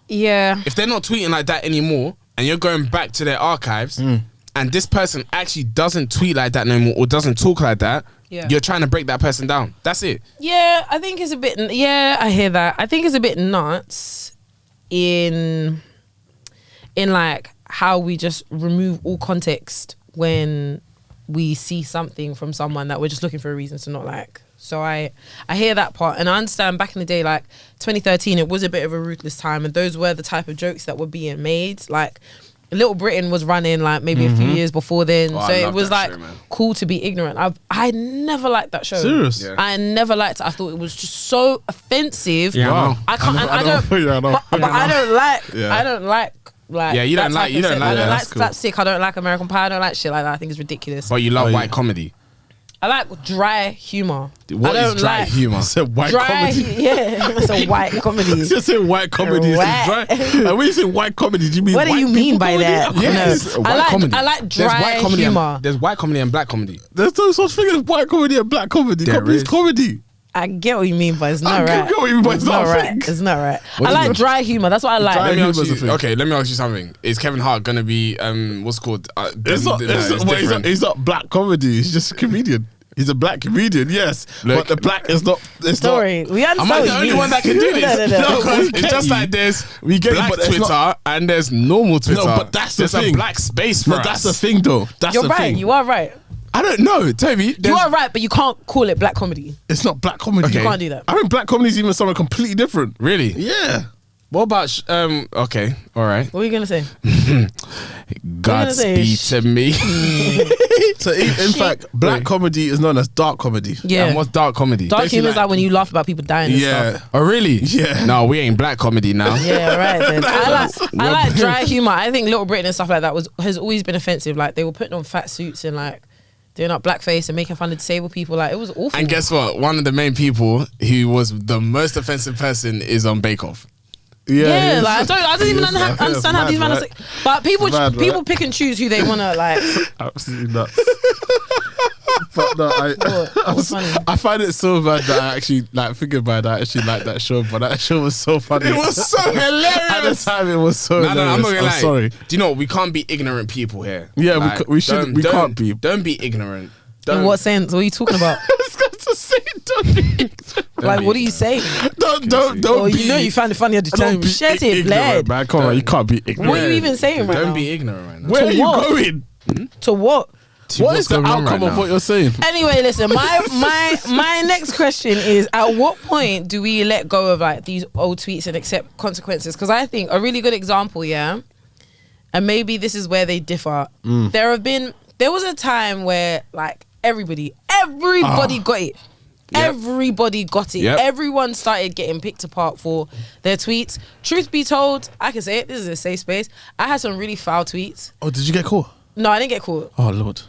Yeah. If they're not tweeting like that anymore, and you're going back to their archives, and this person actually doesn't tweet like that no more, or doesn't talk like that, you're trying to break that person down. That's it. Yeah, I think it's a bit... Yeah, I hear that. I think it's a bit nuts in like how we just remove all context when we see something from someone that we're just looking for a reason to not like. So I hear that part, and I understand back in the day, like 2013, it was a bit of a ruthless time, and those were the type of jokes that were being made. Like Little Britain was running like maybe a few years before then, Oh, so I it love was that like show, man. cool to be ignorant. I never liked that show. Serious? Yeah. I never liked it. I thought it was just so offensive. Yeah, Wow. I can't. I I don't- don't. yeah, I know. But I don't like. Yeah. I don't like. Like Yeah, you don't that like- type you of don't set. like I that. don't like That's cool. slapstick. I don't like American Pie. I don't like shit like that. I think it's ridiculous. But you love Oh, white yeah. comedy. I like dry humor. What I is don't dry like humor? I said white dry. comedy. Yeah, it's a white comedy. Just say white comedy. Is White. dry. And when you say white comedy, do you mean What do white you mean people by comedy? that? Yes, No. white I like- comedy. I like There's dry white comedy humor. there's white comedy and black comedy. There's no such thing as white comedy and black comedy. There Comedy is is. comedy. I get what you mean, but it's I not get right. what you mean, but it's not a right. thing. It's not right. What I is like it? dry humor. That's what I like. Dry Let me humor's ask a you, thing. okay, let me ask you something. Is Kevin Hart gonna be what's it called? It's not. He's not black comedy. He's just a comedian. He's a black comedian, yes, Look, but the black is not. It's Don't worry. We understand Am I what the you only mean. one that can do this? No, no, no. No, Because we it's get just you. like there's We get you, black but it's Twitter not- and there's normal Twitter. but that's the there's thing. a black space for No, us. that's the thing, though. That's You're the right. thing. You are right. I don't know, Toby. You there's- are right, but you can't call it black comedy. It's not black comedy. Okay. You can't do that. I think black comedy is even something completely different. Really? Yeah. What about okay, all right. What are you gonna say? Godspeed to me. So in fact, black comedy is known as dark comedy. Yeah. And what's dark comedy? Dark basically humor is like- like when you laugh about people dying and Yeah. stuff. Oh really? Yeah. No, we ain't black comedy now. Yeah, right then. I like dry humor. I think Little Britain and stuff like that has always been offensive. Like they were putting on fat suits and like doing up blackface and making fun of disabled people. Like it was awful. And guess what? One of the main people who was the most offensive person is on Bake Off. Yeah, like I don't even understand how these men are. Right? But people Mad, right? people pick and choose who they wanna like. Absolutely nuts. But no, What's funny? I find it so bad that I actually like thinking about that. I actually like that show, but that show was so funny. It was so hilarious. At the time, it was so No, hilarious. I'm not gonna lie. sorry. Do you know what? We can't be ignorant people here. Yeah, Like, we shouldn't. We can't be. Don't be ignorant. In what sense? What are you talking about? I was going to say, don't be. Like, be what are you ignorant. saying? Don't Oh, be. you know you found it funny at the don't time. be Shut it, ignorant, bled. man. Come on, you can't be ignorant. What are you even saying right Don't now? be ignorant right now. Where To are you what? going? To what? What is the going on outcome right of now? what you're saying? Anyway, listen, my next question is, at what point do we let go of like these old tweets and accept consequences? Because I think a really good example, yeah, and maybe this is where they differ. There was a time where like everybody got it. Yep. Everybody got it. Yep. Everyone started getting picked apart for their tweets. Truth be told, I can say it, this is a safe space. I had some really foul tweets. Oh, did you get caught? No, I didn't get caught. Oh Lord.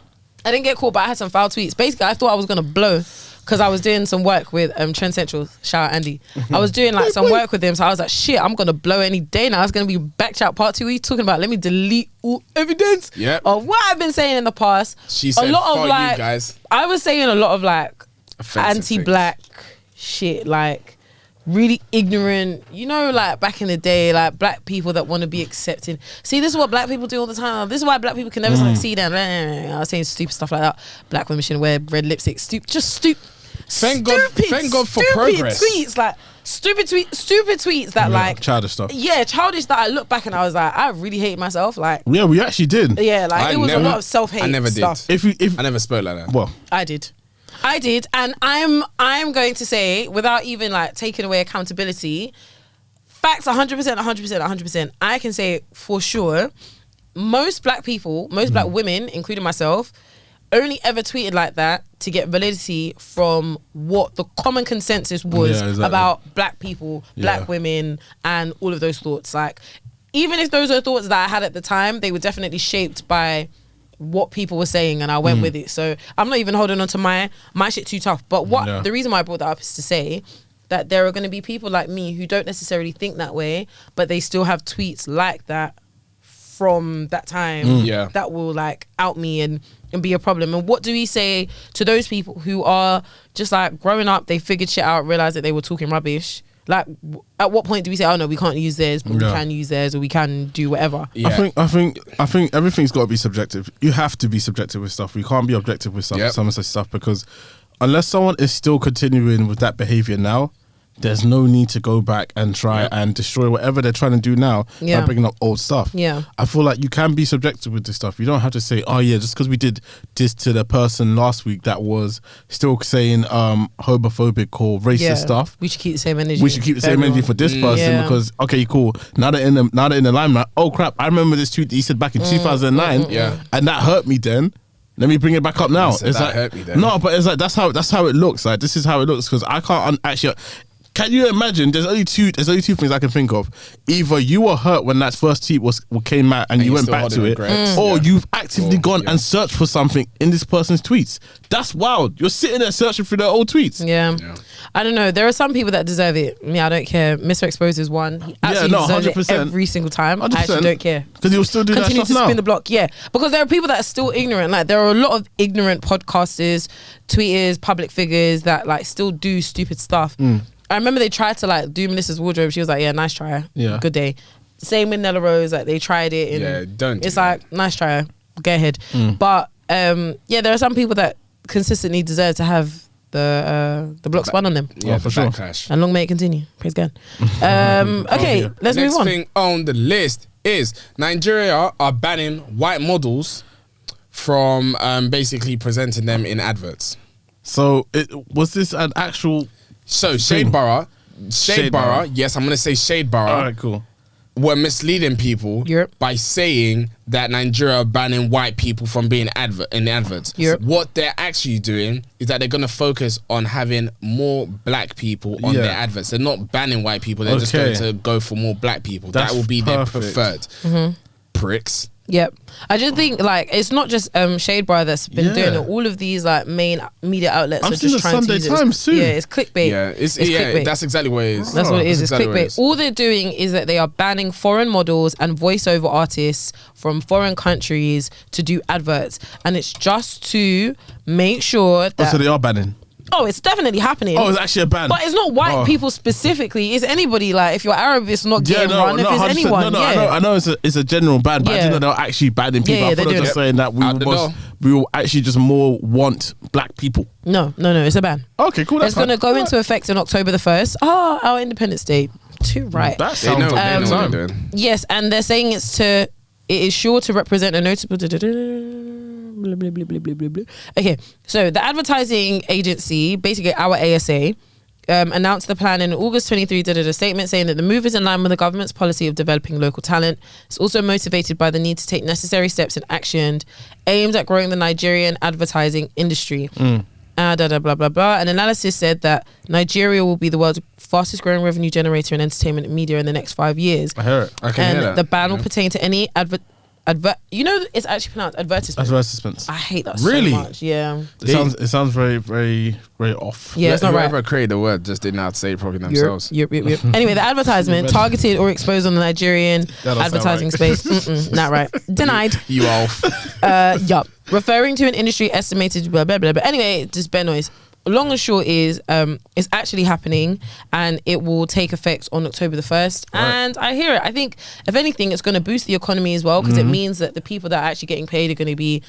I didn't get caught, but I had some foul tweets. Basically, I thought I was gonna blow because I was doing some work with Trend Central. Shout out Andy. I was doing like some work with him, so I was like, shit, I'm gonna blow any day now. It's gonna be back chat part 2. What are you talking about? Let me delete all evidence Yep. of what I've been saying in the past. She said, a lot "Fuck of you like, guys." I was saying a lot of like Offensive anti-black shit, like really ignorant, you know, like back in the day, like black people that want to be accepted. See, this is what black people do all the time. This is why black people can never succeed. And I was saying stupid stuff like that. Black women shouldn't wear red lipstick. Thank God for progress. Tweets, like stupid tweets that like childish stuff. yeah, childish. That I look back and I was like, I really hate myself. Like Yeah, we actually did. yeah, like I it was never- a lot of self-hate. I never did. stuff. If I never spoke like that. well, I did, and I'm going to say, without even like taking away accountability, facts 100%. I can say for sure, most black people, most black women, including myself, only ever tweeted like that to get validity from what the common consensus was Yeah, exactly. about black people, black Yeah. women, and all of those thoughts. Like, even if those are thoughts that I had at the time, they were definitely shaped by what people were saying, and I went with it. So I'm not even holding on to my shit too tough. But Yeah. the reason why I brought that up is to say that there are going to be people like me who don't necessarily think that way, but they still have tweets like that from that time Yeah. that will like out me and be a problem. And what do we say to those people who are just like growing up, they figured shit out, realized that they were talking rubbish? Like, at what point do we say, oh no, we can't use theirs, but we Yeah. can use theirs, or we can do whatever? Yeah. I think everything's got to be subjective. You have to be subjective with stuff. We can't be objective with stuff. Yep. Some of such stuff, because unless someone is still continuing with that behavior now, there's no need to go back and try and destroy whatever they're trying to do now by bringing up old stuff. Yeah. I feel like you can be subjective with this stuff. You don't have to say, oh yeah, just because we did this to the person last week that was still saying homophobic or racist stuff. We should keep the same energy. We should keep the same energy for this person because, okay, cool. Now they're in the limelight. Oh crap, I remember this tweet that he said back in 2009 and that hurt me then. Let me bring it back up now. It's like, hurt me then. No, but it's like that's how it looks. Like this is how it looks because I can't actually. Can you imagine? There's only two things I can think of. Either you were hurt when that first tweet came out and you went back to it, or you've actively gone and searched for something in this person's tweets. That's wild. You're sitting there searching through their old tweets. Yeah. I don't know. There are some people that deserve it. I don't care. Mr. Exposed is one. He absolutely deserves it every single time. 100%. I actually don't care. Because he'll still do that stuff now. Continue to spin the block. Yeah. Because there are people that are still ignorant. Like there are a lot of ignorant podcasters, tweeters, public figures that like still do stupid stuff. I remember they tried to like do Melissa's wardrobe. She was like, yeah, nice try. Yeah. Good day. Same with Nella Rose. Like they tried it. And it's like, nice try. Go ahead. But there are some people that consistently deserve to have the block spun on them. Yeah, for sure. Backlash. And long may it continue. Praise God. Okay, let's move on. Next thing on the list is Nigeria are banning white models from basically presenting them in adverts. So was this an actual... So Shade Borough, yes, I'm going to say Shade Borough. All right, cool. Were misleading people by saying that Nigeria are banning white people from being in the adverts. What they're actually doing is that they're going to focus on having more black people on their adverts. They're not banning white people. They're just going to go for more black people. That will be their preferred. Pricks. Yep. I just think like it's not just Shade Borough that's been doing it. All of these like main media outlets are just trying to use it. Yeah, it's clickbait. Yeah, it's clickbait. That's exactly what it is. That's what it is. It's clickbait. All they're doing is that they are banning foreign models and voiceover artists from foreign countries to do adverts, and it's just to make sure that. So they are banning. Oh, it's definitely happening. Oh, it's actually a ban. But it's not white people specifically. It's anybody. Like, if you're Arab, it's not getting run. If it's anyone. I know it's a general ban, but I didn't know they're actually banning people. I thought they were just saying that we will actually just more want black people. No, it's a ban. Okay, cool. It's going to go into effect on October the 1st. Oh, our Independence Day. Too right. That sounds they know what they're doing. Yes, and they're saying it is sure to represent a notable... Blah, blah, blah, blah, blah, blah. Okay, so the advertising agency, basically our ASA, announced the plan in August 23, did a statement saying that the move is in line with the government's policy of developing local talent. It's also motivated by the need to take necessary steps in action aimed at growing the Nigerian advertising industry. Blah, blah, blah, blah. An analysis said that Nigeria will be the world's fastest growing revenue generator in entertainment and media in the next 5 years. I hear it. I can hear that. The ban will pertain to any you know, it's actually pronounced advertisements. I hate that so much. Yeah. It sounds very, very, very off. Yeah, it's not right. Whoever created the word just did not say it properly themselves. Anyway, the advertisement targeted or exposed on the Nigerian advertising space. Not right. Denied. You off. Yup. Referring to an industry estimated blah, blah, blah. But anyway, just bare noise. Long and short is it's actually happening and it will take effect on October the 1st. Right. And I hear it. I think, if anything, it's going to boost the economy as well because it means that the people that are actually getting paid are going to be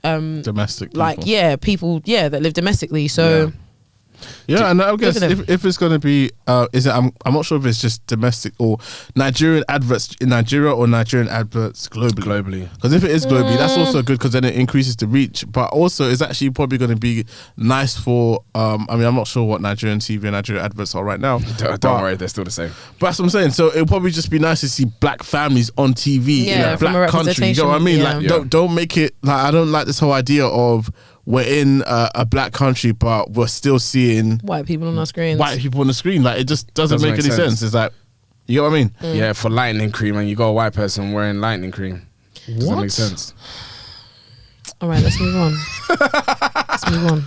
domestic people. Like, people that live domestically. So... Yeah, and I guess if it's going to be, I'm not sure if it's just domestic or Nigerian adverts in Nigeria or Nigerian adverts globally. Because if it is globally, that's also good because then it increases the reach. But also, it's actually probably going to be nice for. I'm not sure what Nigerian TV and Nigerian adverts are right now. Don't worry, they're still the same. But that's what I'm saying. So it'll probably just be nice to see black families on TV in a black country. You know what I mean? Yeah. Like, don't make it like I don't like this whole idea of. We're in a black country, but we're still seeing white people on our screens. White people on the screen, like it just doesn't make any sense. It's like, you know what I mean? Yeah, for lightning cream, and you got a white person wearing lightning cream. Doesn't make sense. All right, let's move on. Let's move on.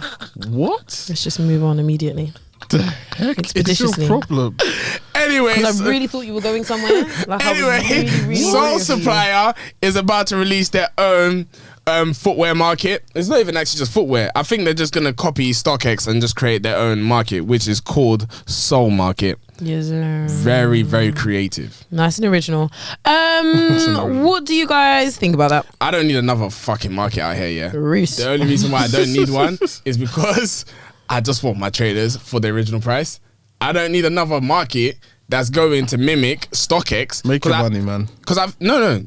What? Let's just move on immediately. The heck is your problem? Anyway, I really thought you were going somewhere. Like, really Soul Supplier is about to release their own footwear market. It's not even actually just footwear. I think they're just gonna copy StockX and just create their own market, which is called Soul Market. Yes, sir. Very, very creative. Nice and original. What do you guys think about that? I don't need another fucking market out here. Yeah. Reese. The only reason why I don't need one is because I just want my traders for the original price. I don't need another market that's going to mimic StockX. Make your money, man. Because no,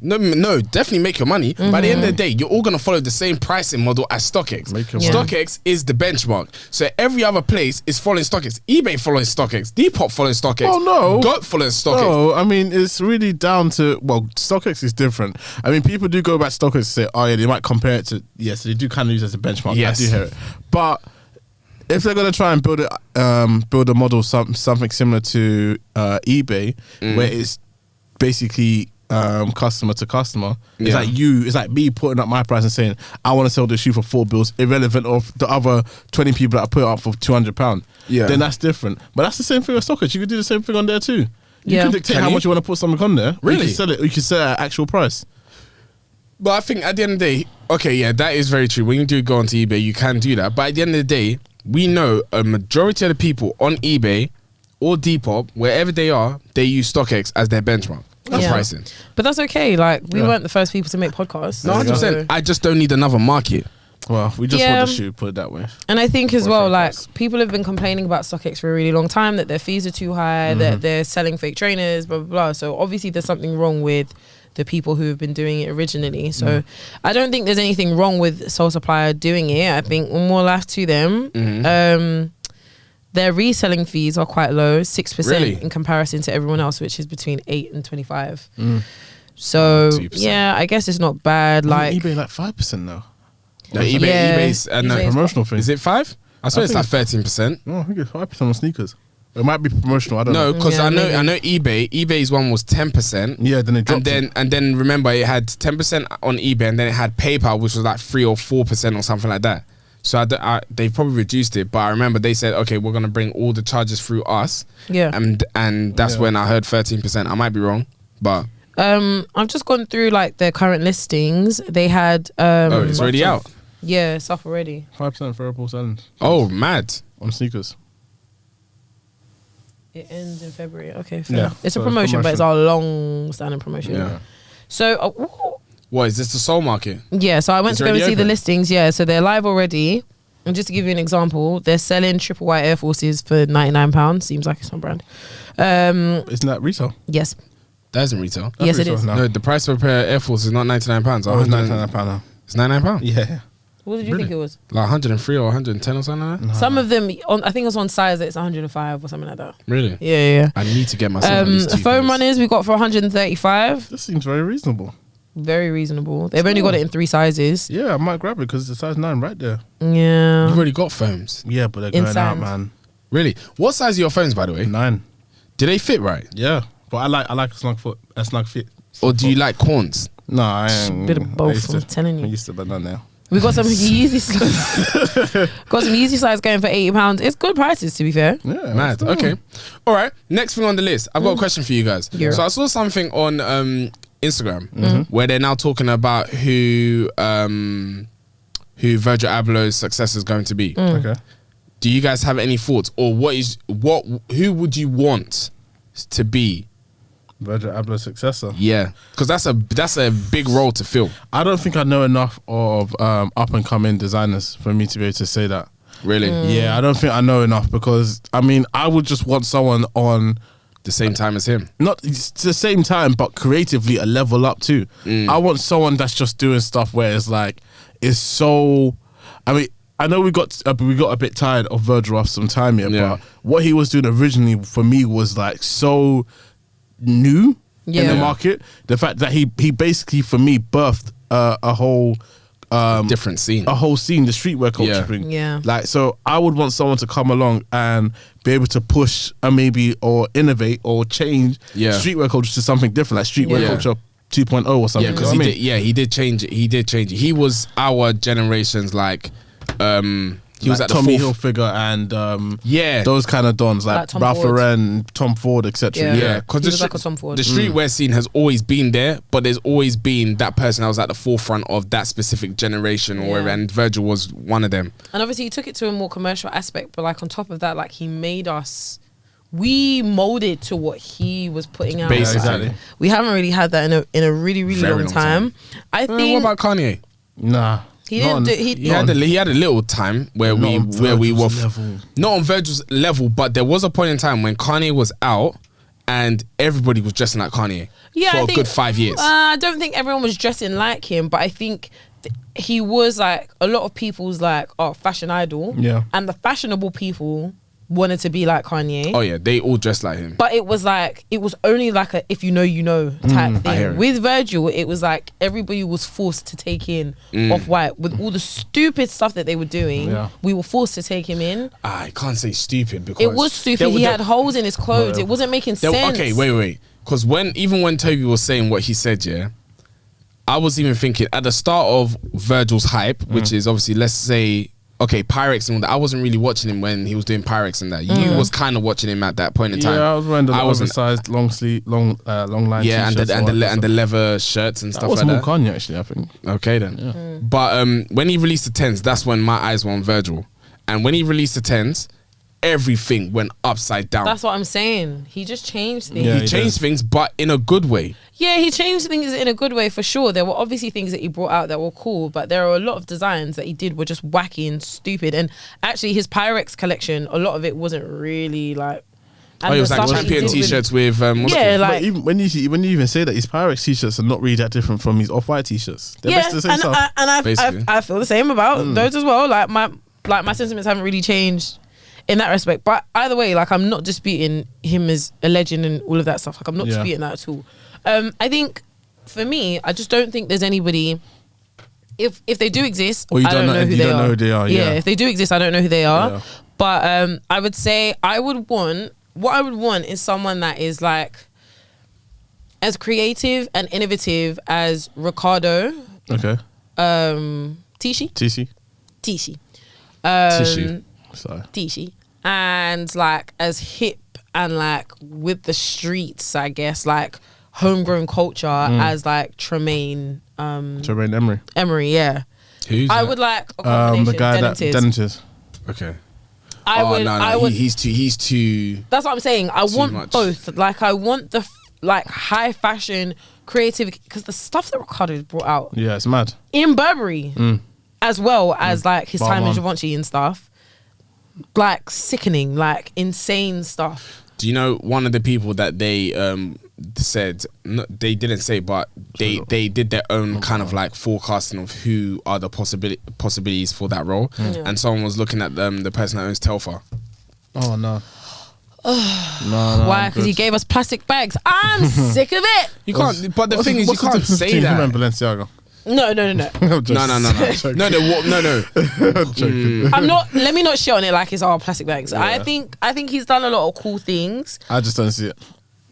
definitely make your money. But at the end of the day, you're all gonna follow the same pricing model as StockX. Make your money. StockX is the benchmark. So every other place is following StockX. eBay follows StockX. Depop follows StockX. Oh no, Goat follows StockX. No, I mean it's really down to StockX is different. I mean people do go back to StockX and say, oh yeah, they might compare it to so they do kind of use it as a benchmark. Yes. I do hear it, but if they're gonna try and build a model something similar to eBay, where it's basically customer to customer, it's like me putting up my price and saying I want to sell this shoe for £4, irrelevant of the other 20 people that put it up for £200. Then that's different. But that's the same thing with StockX. You could do the same thing on there too. You can dictate how much you want to put something on there. Really? You can sell it. You can sell it at actual price. But I think at the end of the day, okay, yeah, that is very true. When you do go onto eBay, you can do that. But at the end of the day, we know a majority of the people on eBay or Depop, wherever they are, they use StockX as their benchmark for pricing. But that's okay. Like, we weren't the first people to make podcasts. No, 100%. I just don't need another market. Well, we just want the shoe, put it that way. And I think as well, like, people have been complaining about StockX for a really long time, that their fees are too high, that they're selling fake trainers, blah, blah, blah. So obviously there's something wrong with the people who have been doing it originally. So I don't think there's anything wrong with Soul Supplier doing it. I think more life to them. Their reselling fees are quite low, 6% in comparison to everyone else, which is between 8 and 25. So 2%. I guess it's not bad. Like eBay, like 5% now. No, eBay's promotional thing. Is it 5? I saw it's like 13%. No, I think it's 5% on sneakers. It might be promotional. I don't know. No, because I know eBay. eBay's one was 10%. Yeah, then it dropped. And then remember it had 10% on eBay, and then it had PayPal, which was like 3 or 4% or something like that. So they've probably reduced it, but I remember they said, okay, we're gonna bring all the charges through us. Yeah. And that's when I heard 13%. I might be wrong, but I've just gone through like their current listings. They had it's already out. Yeah, it's up already. 5% variable selling. Oh, mad on sneakers. It ends in February. Okay, fair. Yeah, it's a promotion, but it's our long-standing promotion. Yeah. So, what is this? The Soul Market? Yeah. So I went to go and see the listings. Yeah. So they're live already. And just to give you an example, they're selling triple white Air Forces for £99. Seems like it's on brand. Isn't that retail? Yes. That isn't retail. Yes, it is. No, the price of a pair of Air Force is not £99. Oh, it's £99 now. It's £99? Yeah. What did you think it was? Like 103 or 110 or something like that? No. Some of them, I think it was on size, it's 105 or something like that. Really? Yeah. I need to get myself at least 2 foam runners we got for 135. This seems very reasonable. Very reasonable. They've only got it in 3 sizes. Yeah, I might grab it because it's a size 9 right there. Yeah. You've already got foams. Yeah, but they're going out, man. Really? What size are your foams, by the way? 9. Do they fit right? Yeah, but I like a snug fit. Or do you like corns? No, I ain't. A bit of both, I'm telling you. I used to, but not now. We got some Yeezy size. Got some Yeezy size going for £80. It's good prices, to be fair. Yeah, mad. Okay. All right. Next thing on the list. I've got a question for you guys. Yeah. So I saw something on Instagram where they're now talking about who Virgil Abloh's successor is going to be. Okay. Do you guys have any thoughts, or who would you want to be Virgil Abloh's successor? Yeah, because that's a big role to fill. I don't think I know enough of up and coming designers for me to be able to say that. Really? Yeah, I don't think I know enough because I mean I would just want someone on the same time as him. Not the same time, but creatively a level up too. I want someone that's just doing stuff where it's like it's so. I mean, I know we got a bit tired of Virgil after some time here, but what he was doing originally for me was like so new in the market. The fact that he basically for me birthed a whole different scene, the streetwear culture thing. Yeah, like so I would want someone to come along and be able to push maybe or innovate or change streetwear culture to something different, like streetwear culture 2.0 or something. Yeah, because he did change it. He was our generation's like he was at the Tommy Hilfiger and those kind of dons like Ralph Lauren, Tom Ford, etc. Yeah, because the streetwear scene has always been there, but there's always been that person that was at the forefront of that specific generation, or and Virgil was one of them. And obviously he took it to a more commercial aspect, but like on top of that, like he made us. We molded to what he was putting out. Basically, we haven't really had that in a really long time. I think. What about Kanye? Nah. He didn't do. He had a little time where we were not on Virgil's level, but there was a point in time when Kanye was out and everybody was dressing like Kanye for a good 5 years. I don't think everyone was dressing like him, but I think he was like a lot of people's like fashion idol. Yeah, and the fashionable people wanted to be like Kanye. Oh yeah, they all dressed like him. But it was only like a if you know you know type thing. With Virgil, it was like everybody was forced to take in Off-White with all the stupid stuff that they were doing. Yeah. We were forced to take him in. I can't say stupid because it was stupid. He had holes in his clothes. It wasn't making sense. Okay, wait. Because even when Tobi was saying what he said, yeah, I was even thinking at the start of Virgil's hype, which is obviously, let's say, okay, Pyrex and all that. I wasn't really watching him when he was doing Pyrex and that. You was kind of watching him at that point in time. Yeah, I was wearing the oversized long line. Yeah, t-shirts and the leather shirts and stuff like that. That was more Kanye actually, I think. Okay then. Yeah. But when he released the 10s, that's when my eyes were on Virgil. And when he released the 10s, everything went upside down. That's what I'm saying. He just changed things. Yeah, he changed things, but in a good way. Yeah, he changed things in a good way for sure. There were obviously things that he brought out that were cool, but there are a lot of designs that he did were just wacky and stupid. And actually, his Pyrex collection, a lot of it wasn't really like. And it was like champion t-shirts with like. But even when you even say that, his Pyrex t-shirts are not really that different from his Off-White t-shirts. They're basically the same stuff. I feel the same about those as well. Like my sentiments haven't really changed in that respect. But either way, like I'm not disputing him as a legend and all of that stuff. Like I'm not disputing that at all. I think for me, I just don't think there's anybody. If they do exist, I don't know who they are. Yeah, if they do exist, I don't know who they are. Yeah. But I would say what I would want is someone that is like as creative and innovative as Ricardo. Okay. Tishi. Sorry. Tishi. And like as hip and like with the streets, I guess, like homegrown culture as like Tremaine Emery, yeah. Who's I that? would like a combination. The guy that Dentist. Okay. He's too. That's what I'm saying. I want much. both. Like I want the like high fashion creativity because the stuff that Ricardo's brought out. Yeah, it's mad. In Burberry, as well as like his time in Givenchy and stuff. Like sickening, like insane stuff. Do you know one of the people that they said, they didn't say, but they did their own kind of like forecasting of who are the possibilities for that role, and someone was looking at the person that owns Telfar. Oh no. No, why? Because he gave us plastic bags. I'm sick of it. You can't. But the thing is, you can't say that. Him and Balenciaga. No. No. I'm not. Let me not shit on it like it's all plastic bags. Yeah. I think he's done a lot of cool things. I just don't see it.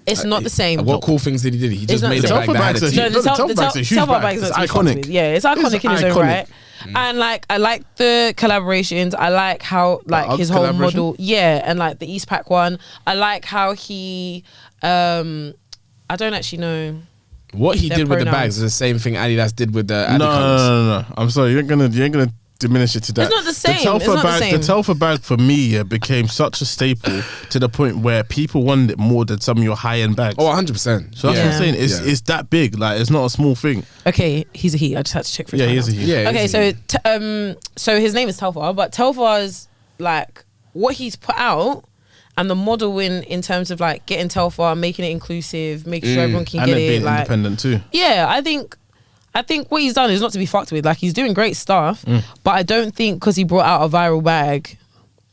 It's not the same. What cool things did he do? He just made a bag that had a T. No, the Telfar bag is iconic. Yeah, it's iconic in its own right. And like I like the collaborations. I like how like his whole model. Yeah, and like the Eastpak one. I like how he. I don't actually know. What he did with the bags is the same thing Adidas did with the Adidas. No. I'm sorry, you ain't gonna diminish it to that. It's not the same. The Telfar bag for me became such a staple to the point where people wanted it more than some of your high end bags. Oh, 100%. So that's what I'm saying. It's that big. Like it's not a small thing. Okay, he's a he. I just had to check for his he's a he. Yeah. Okay, so his name is Telfar, but Telfar's like what he's put out. And the model in terms of like getting Telfar, making it inclusive, making sure everyone can get it. And being like, independent too. Yeah, I think what he's done is not to be fucked with. Like he's doing great stuff, but I don't think because he brought out a viral bag,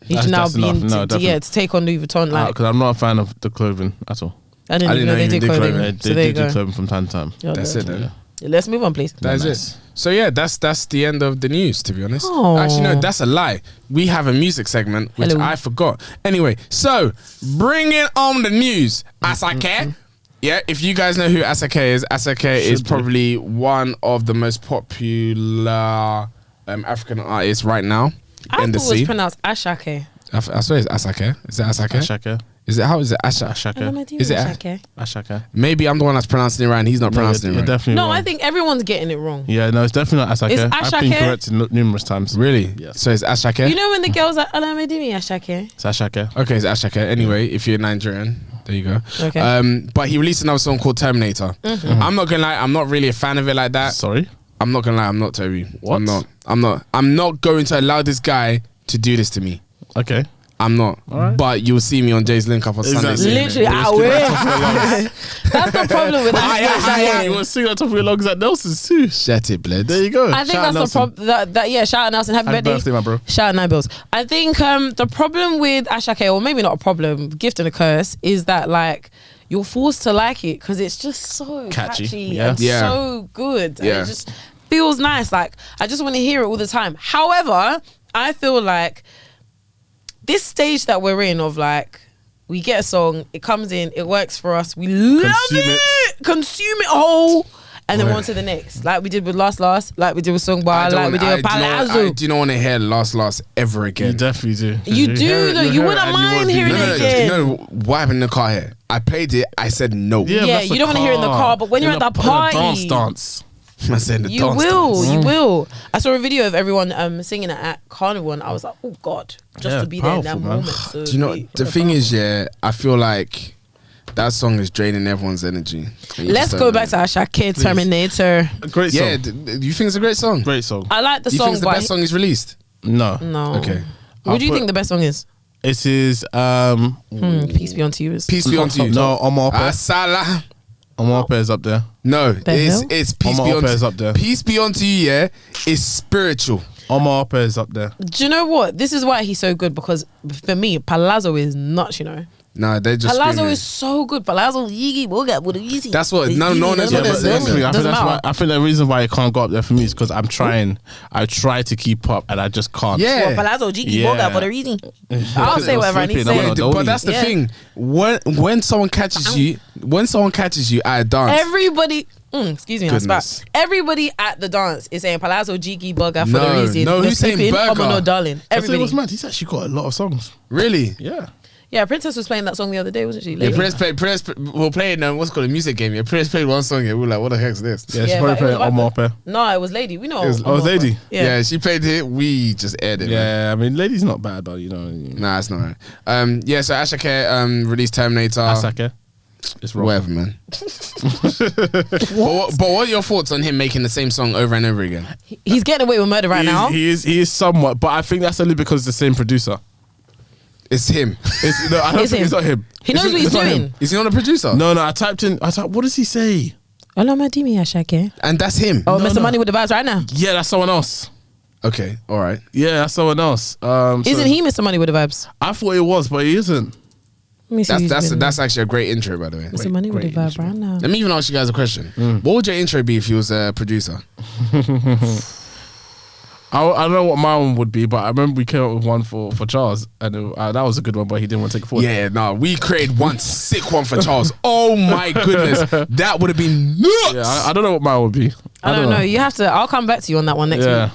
he should now be to take on Louis Vuitton. Like because I'm not a fan of the clothing at all. I didn't even know they did clothing. They do clothing from time to time. That's it then. Yeah, let's move on, please. That is it. So yeah, that's the end of the news, to be honest. Actually, no, that's a lie. We have a music segment, which I forgot. Anyway, so bringing on the news. Asake. Yeah, if you guys know who Asake is probably one of the most popular African artists right now in the scene. I thought it was pronounced Ashake. I swear it's Asake. Is it Asake? Ashake. Is it, how is it? Ashake. Is it Ashake? Maybe I'm the one that's pronouncing it right and he's not pronouncing it right. Definitely no, wrong. I think everyone's getting it wrong. Yeah, no, it's definitely not Ashake. It's Ashake. I've been corrected numerous times. Really? Yes. So it's Ashake? You know when the girls are Alamedimi Ashake? It's Ashake. Okay, it's Ashake. Anyway, if you're Nigerian, there you go. Okay. But he released another song called Terminator. I'm not gonna lie, I'm not really a fan of it like that. Sorry? I'm not gonna lie. I'm not Toby. What? I'm not going to allow this guy to do this to me. Okay. I'm not. Right. But you'll see me on Jay's Link Up on Exactly. Sunday. Literally, I will. That's the problem with that. You want to sing on top of your lungs at Nelson's too. Shut it, bled. There you go. I think Shout out that's the Nelson. problem. Yeah, shout out Nelson. Happy birthday, my bro. Shout out 9 Bills. I think the problem with Ashake, or maybe not a problem, gift and a curse, is that like you're forced to like it because it's just so catchy and so good. And it just feels nice. Like I just want to hear it all the time. However, I feel like this stage that we're in of like, we get a song, it comes in, it works for us, we love consume it whole, and then on to the next. Like we did with Last, like we did with Song Bar, like we did with Palazzo. I do not want to hear Last ever again. You definitely do. You do though, you wouldn't mind hearing it again. No, what happened in the car here? I played it, I said no. Yeah, you don't want to hear it in the car, but when you're at the party. Dance. I said the You will. I saw a video of everyone singing it at Carnival, and I was like, oh God, just to be there in that moment. So do you know, the thing is, I feel like that song is draining everyone's energy. Let's go back to Ashake Terminator. A great song. Yeah, do you think it's a great song? Great song. I like the Do you song, think it's the but best song he's released? No. Okay. What do you think the best song is? It is Peace be unto you. Peace be unto you. No, Omar Salah. Omar is up there. No, hell? it's Peace be Omar unto is up there. Peace be unto you, is spiritual. Omar is up there. Do you know what? This is why he's so good, because for me, Palazzo is nuts, you know. Nah, they just Palazzo screaming. is so good. Palazzo, Yigi, Boga, what easy. That's what no one has ever said. I think the reason why it can't go up there for me is because I'm trying. I try to keep up and I just can't. Yeah. Well, Palazzo, Jiki, Yeah. Boga, what easy. I'll say whatever I need to say. Yeah, but that's the thing. When someone catches you, at a dance, Everybody, excuse me, I spat. Everybody at the dance is saying Palazzo, Jiki, Boga for the reason. No, You're who's saying sleeping, burger? oh, no, darling. Everybody was Everybody. mad. He's actually got a lot of songs. really? Yeah. Yeah, Princess was playing that song the other day, wasn't she? Yeah, we're playing what's called a music game. Yeah, Prince played one song. Yeah, we were like, what the heck's this? Yeah, she's Yeah, probably but it playing was Omar. No, it was Lady. We know. It was Lady. Yeah. Yeah, she played it. We just aired it. Man. Yeah, I mean, Lady's not bad, but you know. Nah, it's not right. Yeah, so Ashake released Terminator. Asake. It's wrong. Whatever, man. but what are your thoughts on him making the same song over and over again? He's getting away with murder right now. He is somewhat, but I think that's only because it's the same producer. It's him. No, I don't think it's not him. He knows what he's doing. Is he not a producer? No, I typed, what does he say? Olamadimi Ashake. And that's him. Oh, Mr. Money with the vibes right now. Yeah, that's someone else. Okay, all right. Yeah, that's someone else. Isn't he Mr. Money with the vibes? I thought it was, but he isn't. Let me see That's actually a great intro, by the way. Mr. Money with the vibe right now. Let me even ask you guys a question. What would your intro be if you was a producer? I don't know what my one would be, but I remember we came up with one for Charles, and that was a good one, but he didn't want to take it forward. Yeah, no, we created one sick one for Charles. Oh my goodness, that would have been nuts. Yeah, I don't know what mine would be. I don't know. You have to. I'll come back to you on that one next week.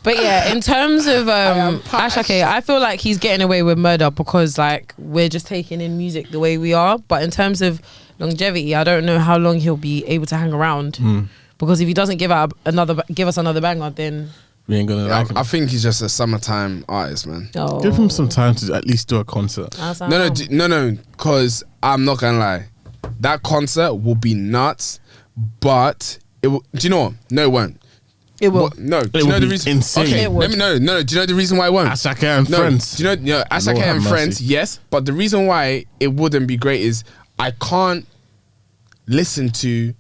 But yeah, in terms of Ashake, I feel like he's getting away with murder because like we're just taking in music the way we are. But in terms of longevity, I don't know how long he'll be able to hang around because if he doesn't give us another banger, then we ain't gonna like him. I think he's just a summertime artist, man. oh. Give him some time to at least do a concert. No, because I'm not gonna lie, that concert will be nuts, but it will. Do you know what? No, it won't. It will. No, do you know the reason? Insane. Okay, let me know. No, do you know the reason why it won't? Ashake and friends. Do you know? Ashake Lord and have friends, mercy. yes. But the reason why it wouldn't be great is I can't listen to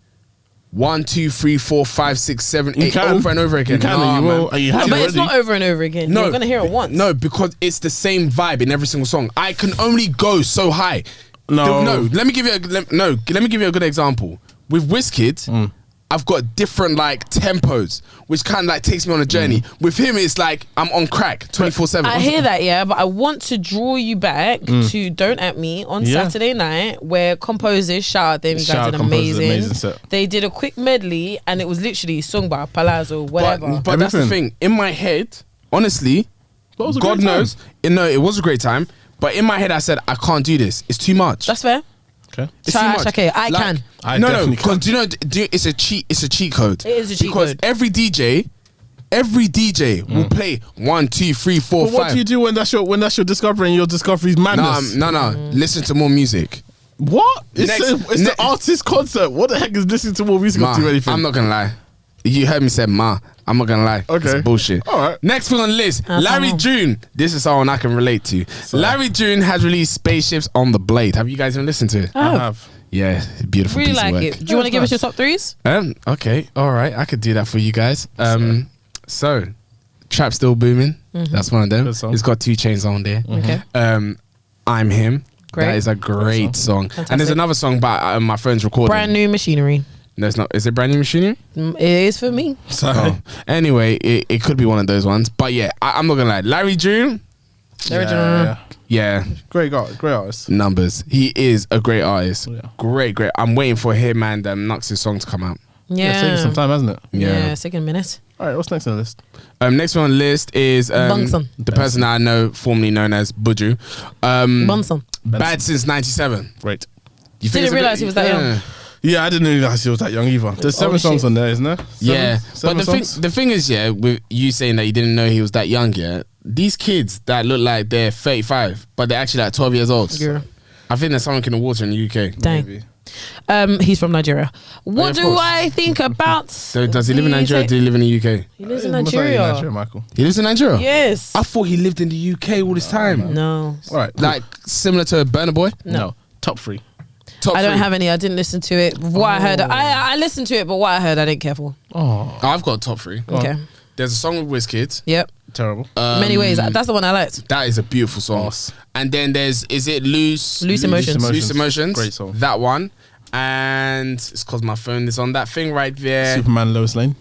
1, 2, 3, 4, 5, 6, 7, 8 over and over again. You can, Nah, you will. man. You No, have but it's already. not over and over again. No, You're gonna hear it once. No, because it's the same vibe in every single song. I can only go so high. No. Let me give you a good example. With Wizkid, I've got different like tempos, which kind of like takes me on a journey. With him, it's like I'm on crack 24/7. I hear that, yeah, but I want to draw you back to Don't At Me on Saturday night, where composers, shout out them, you guys did amazing. Set. They did a quick medley, and it was literally sung by Palazzo, whatever. But that's the thing. In my head, honestly, But it was a God great time. knows, it was a great time. But in my head, I said I can't do this. It's too much. That's fair. Okay. It's too much. Okay, I can. I no, definitely because can. do you know? It's a cheat. It's a cheat code. It is a cheat because code. every DJ will play 1, 2, 3, 4, But 5. what do you do when that's your discovery and your discovery's madness? No. Listen to more music. What? It's Next- the artist concert. What the heck is listening to more music Ma, to anything? I'm not gonna lie. You heard me say ma. I'm not gonna lie. Okay. It's bullshit. All right. Next thing on the list, Larry June. This is someone I can relate to. Larry June has released Spaceships on the Blade. Have you guys even listened to it? I have. Yeah, beautiful. Really piece of like work. it. Do you want to give us your top threes? Okay, all right. I could do that for you guys. So, Trap Still Booming. That's one of them. Good song. It's got 2 Chainz on there. Okay. I'm Him. Great. That is a great song. Fantastic. And there's another song by my friend's recording. Brand New Machinery. No, it's not. Is it Brand New Machinery? It is for me. Oh. Anyway, it could be one of those ones. But yeah, I'm not gonna lie. Larry June, The original. yeah, Great guy, great artist. numbers. He is a great artist. Yeah. Great. I'm waiting for him and Nux's song to come out. Yeah. It's taking some time, hasn't it? Yeah. Second minute. All right, what's next on the list? Next one on the list is Bunsen. the person that I know, formerly known as Buju. Bunsen. Bad since '97. Great. You Didn't it's a realise he was that young. Yeah, I didn't realize he was that young either. There's 7 songs shit. on there, isn't there? Yeah, Seven but songs? the thing is, yeah, with you saying that you didn't know he was that young yet, these kids that look like they're 35, but they're actually like 12 years old. Yeah. I think there's someone in the water in the UK. Dang. Maybe. He's from Nigeria. What of do course. I think about? So does he live in Nigeria or do he live in the UK? He lives in Most likely Nigeria. Michael. He lives in Nigeria? Yes. I thought he lived in the UK all this time. No. All right, Like similar to Burna Boy? No. Top 3. Top I don't three. have any. I didn't listen to it. What I heard, I listened to it, but what I heard, I didn't care for. Oh, I've got top 3. Okay. There's a song with Wizkid. Yep. terrible. Many ways. That's the one I liked. That is a beautiful song. Awesome. And then there's, is it Loose Emotions. Loose Emotions. Great song. That one. And it's because my phone is on that thing right there. Superman Lois Lane.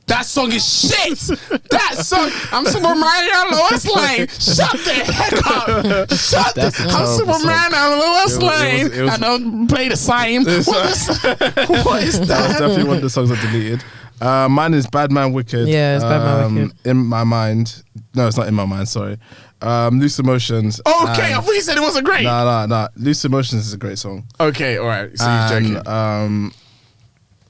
That song is shit. That song, I'm Superman and Lois Lane. Shut the heck up. Shut That's a I'm terrible Superman song. and Lois Lane. it was- I don't play the same. What is That was definitely one of the songs I deleted. Mine is Bad Man Wicked. Yeah, it's Bad Man Wicked. In my mind. No, it's not in my mind, sorry. Loose Emotions. Okay, I thought you said it wasn't great. Nah. Loose Emotions is a great song. Okay, all right. So you're joking.